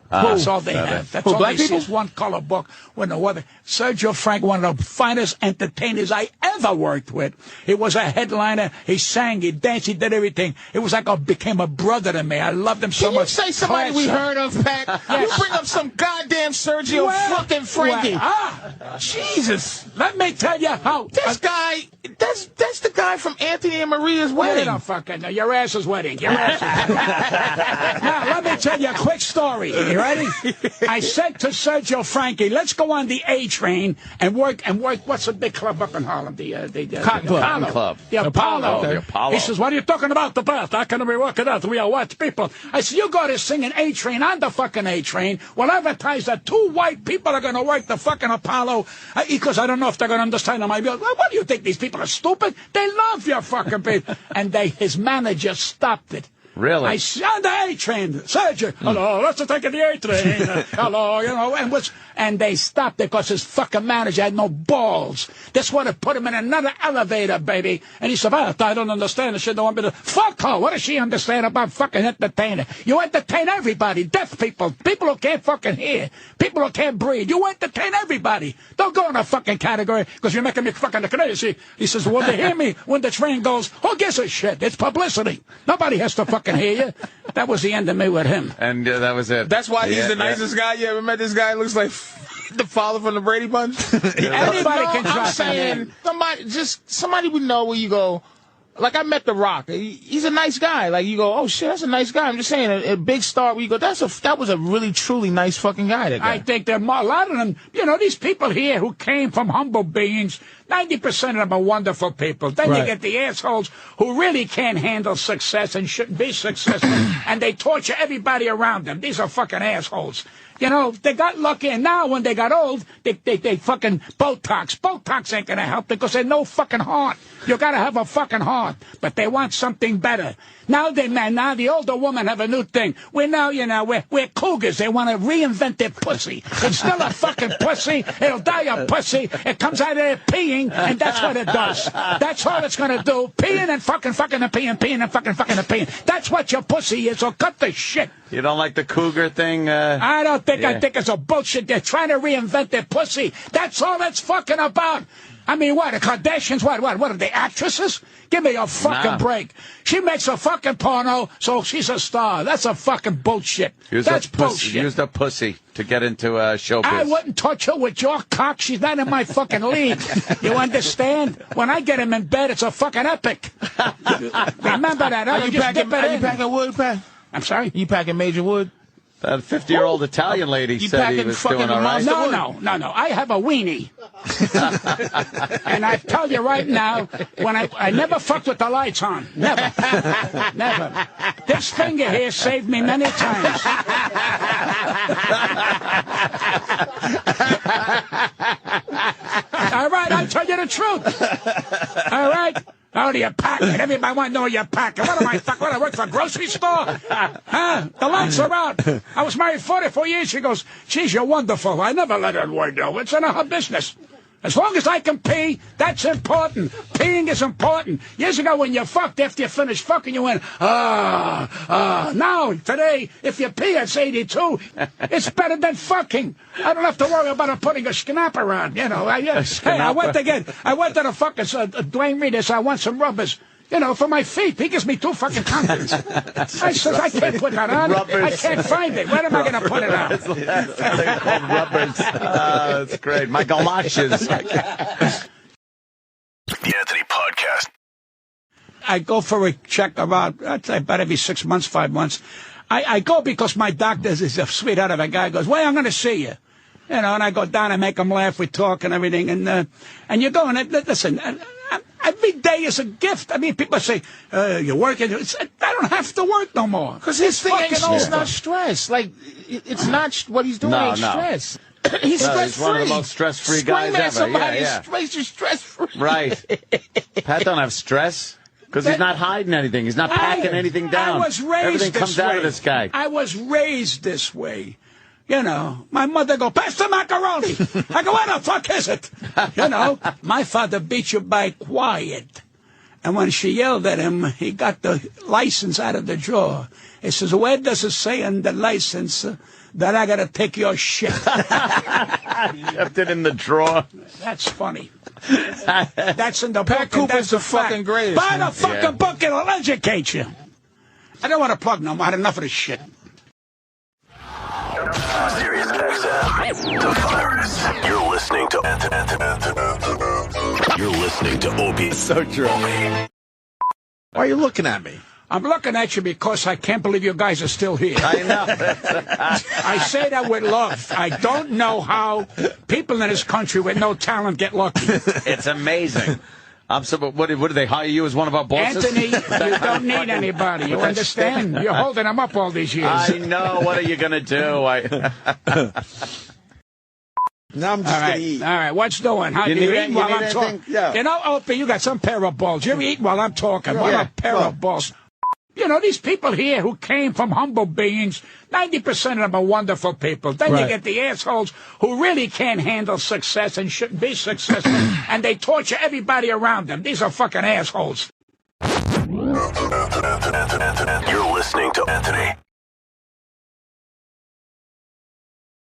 Speaker 3: That's all they have. That's all
Speaker 4: black
Speaker 3: they see
Speaker 4: people?
Speaker 3: is one color book. Sergio Frank, one of the finest entertainers I ever worked with. He was a headliner. He sang, he danced, he did everything. It was like became a brother to me. I loved him so much.
Speaker 4: Can you say somebody we heard of, Pat?
Speaker 3: Yes.
Speaker 4: You bring up some goddamn Sergio fucking Frankie. Jesus.
Speaker 3: Let me tell you how.
Speaker 4: This guy, that's the guy from Anthony and Maria's wedding.
Speaker 3: No, fucking, your ass's wedding. Your ass's. Now, let me tell you a quick story. You ready? I said to Sergio Frankie, let's go on the A train and work. What's the big club up in Harlem? The
Speaker 4: Cotton
Speaker 2: Club.
Speaker 3: The Apollo.
Speaker 2: The Apollo.
Speaker 3: He says, what are you talking about the best? How can we work it out? We are what people? I said, you go to sing an A train on the fucking A train. We'll advertise that 2 white people are going to work the fucking Apollo because I don't know if they're going to understand them. I go, well, what do you think? These people are stupid? They love your fucking people. And his manager stopped it.
Speaker 2: Really?
Speaker 3: I on the A train, Sergio. Hello, let's take the A train. Hello, and they stopped it because his fucking manager had no balls. This would have put him in another elevator, baby. And he said, I don't understand. She don't want me to. Fuck her. What does she understand about fucking entertainer? You entertain everybody. Deaf people, people who can't fucking hear, people who can't breathe. You entertain everybody. Don't go in a fucking category because you're making me fucking crazy. He says, will they hear me when the train goes? Who gives a shit? It's publicity. Nobody has to fucking hear you. That was the end of me with him.
Speaker 2: And that was it.
Speaker 4: That's why he's the nicest guy you ever met. This guy looks like the father from the Brady Bunch.
Speaker 3: Anybody can
Speaker 4: I'm
Speaker 3: drop
Speaker 4: saying somebody would know where you go. Like I met The Rock. He's a nice guy. Like you go, oh shit, that's a nice guy. I'm just saying, a big star where you go, that was a really truly nice fucking guy. That guy.
Speaker 3: I think there are a lot of them. These people here who came from humble beings. 90% of them are wonderful people. Then you get the assholes who really can't handle success and shouldn't be successful, and they torture everybody around them. These are fucking assholes. They got lucky, and now when they got old, they fucking Botox. Botox ain't gonna help because they no fucking heart. You gotta have a fucking heart, but they want something better. Now the older women have a new thing. We're cougars. They want to reinvent their pussy. It's still a fucking pussy. It'll die a pussy. It comes out of there peeing, and that's what it does. That's all it's gonna do. Peeing and fucking and peeing and fucking and peeing. That's what your pussy is. So cut the shit.
Speaker 2: You don't like the cougar thing?
Speaker 3: I don't think. Yeah. I think it's a bullshit. They're trying to reinvent their pussy. That's all it's fucking about. I mean, what? The Kardashians? What are they, actresses? Give me a fucking break. She makes a fucking porno, so she's a star. That's a fucking bullshit. That's bullshit.
Speaker 2: Used a pussy to get into showbiz.
Speaker 3: I wouldn't touch her with your cock. She's not in my fucking league. You understand? When I get him in bed, it's a fucking epic. Remember that.
Speaker 4: Are you packing wood, Pat?
Speaker 3: I'm sorry?
Speaker 4: You packing major wood?
Speaker 2: That 50-year-old Italian lady said he was doing all right.
Speaker 3: No. I have a weenie. And I tell you right now, when I never fucked with the lights on. Never. Never. This finger here saved me many times. All right, I'll tell you the truth. All right? How do you pack it? Everybody want to know you're packing. What am I fuck? What, I work for a grocery store? Huh? The lights are out. I was married 44 years. She goes, geez, you're wonderful. I never let her word know. It's none of her business. As long as I can pee, that's important. Peeing is important. Years ago when you fucked, after you finished fucking, you went, Now, today, if you pee, it's 82. It's better than fucking. I don't have to worry about putting a schnapper on. Hey, I went to the fucking Dwayne Reedus. I want some rubbers. For my feet. He gives me 2 fucking condoms. I says, I can't put that on. Rubbers. I can't find it. Where am I going to put it on?
Speaker 2: They're called rubbers. That's great. My galoshes.
Speaker 1: The Anthony Podcast.
Speaker 3: I go for a check about every 6 months, 5 months. I go because my doctor is a sweetheart of a guy. Goes, well, I'm going to see you. And I go down and make him laugh. We talk and everything. And you go and listen. Every day is a gift. I mean, people say, you're working. I don't have to work no more.
Speaker 4: Because his thing is not stress. Like, it's not what he's doing ain't stress. He's stress-free.
Speaker 2: He's one of the most stress-free guys ever.
Speaker 4: Somebody is stress-free.
Speaker 2: Right. Pat don't have stress. Because he's not hiding anything. He's not packing anything down.
Speaker 3: I was raised
Speaker 2: Everything
Speaker 3: this
Speaker 2: comes
Speaker 3: way.
Speaker 2: out of this guy.
Speaker 3: I was raised this way. My mother go, pass the macaroni. I go, what the fuck is it? My father beat you by quiet. And when she yelled at him, he got the license out of the drawer. He says, where does it say in the license that I got to take your shit?
Speaker 2: He left it in the drawer.
Speaker 3: That's funny. That's in the book.
Speaker 4: Pat Cooper's the fucking greatest.
Speaker 3: Buy the fucking book. It'll educate you. I don't want to plug no more. I had enough of this shit.
Speaker 1: Sirius XM. The virus. You're listening to Anthony. You're listening to OB.
Speaker 5: So true. Why are you looking at me?
Speaker 3: I'm looking at you because I can't believe you guys are still here.
Speaker 2: I know.
Speaker 3: I say that with love. I don't know how people in this country with no talent get lucky.
Speaker 2: It's amazing. What do they hire you as one of our bosses?
Speaker 3: Anthony, you don't need anybody. You understand? You're holding them up all these years.
Speaker 2: I know. What are you going to do?
Speaker 5: Now I'm just going to eat.
Speaker 3: All right, what's doing? How
Speaker 2: You
Speaker 3: do you
Speaker 2: need
Speaker 3: eat while I'm
Speaker 2: anything?
Speaker 3: talking?
Speaker 5: Yeah.
Speaker 3: You know, Opie, you got some pair of balls. You eat while I'm talking. What a pair of balls. You know, these people here who came from humble beings, 90% of them are wonderful people. Then you get the assholes who really can't handle success and shouldn't be successful, and they torture everybody around them. These are fucking assholes.
Speaker 1: You're listening to Anthony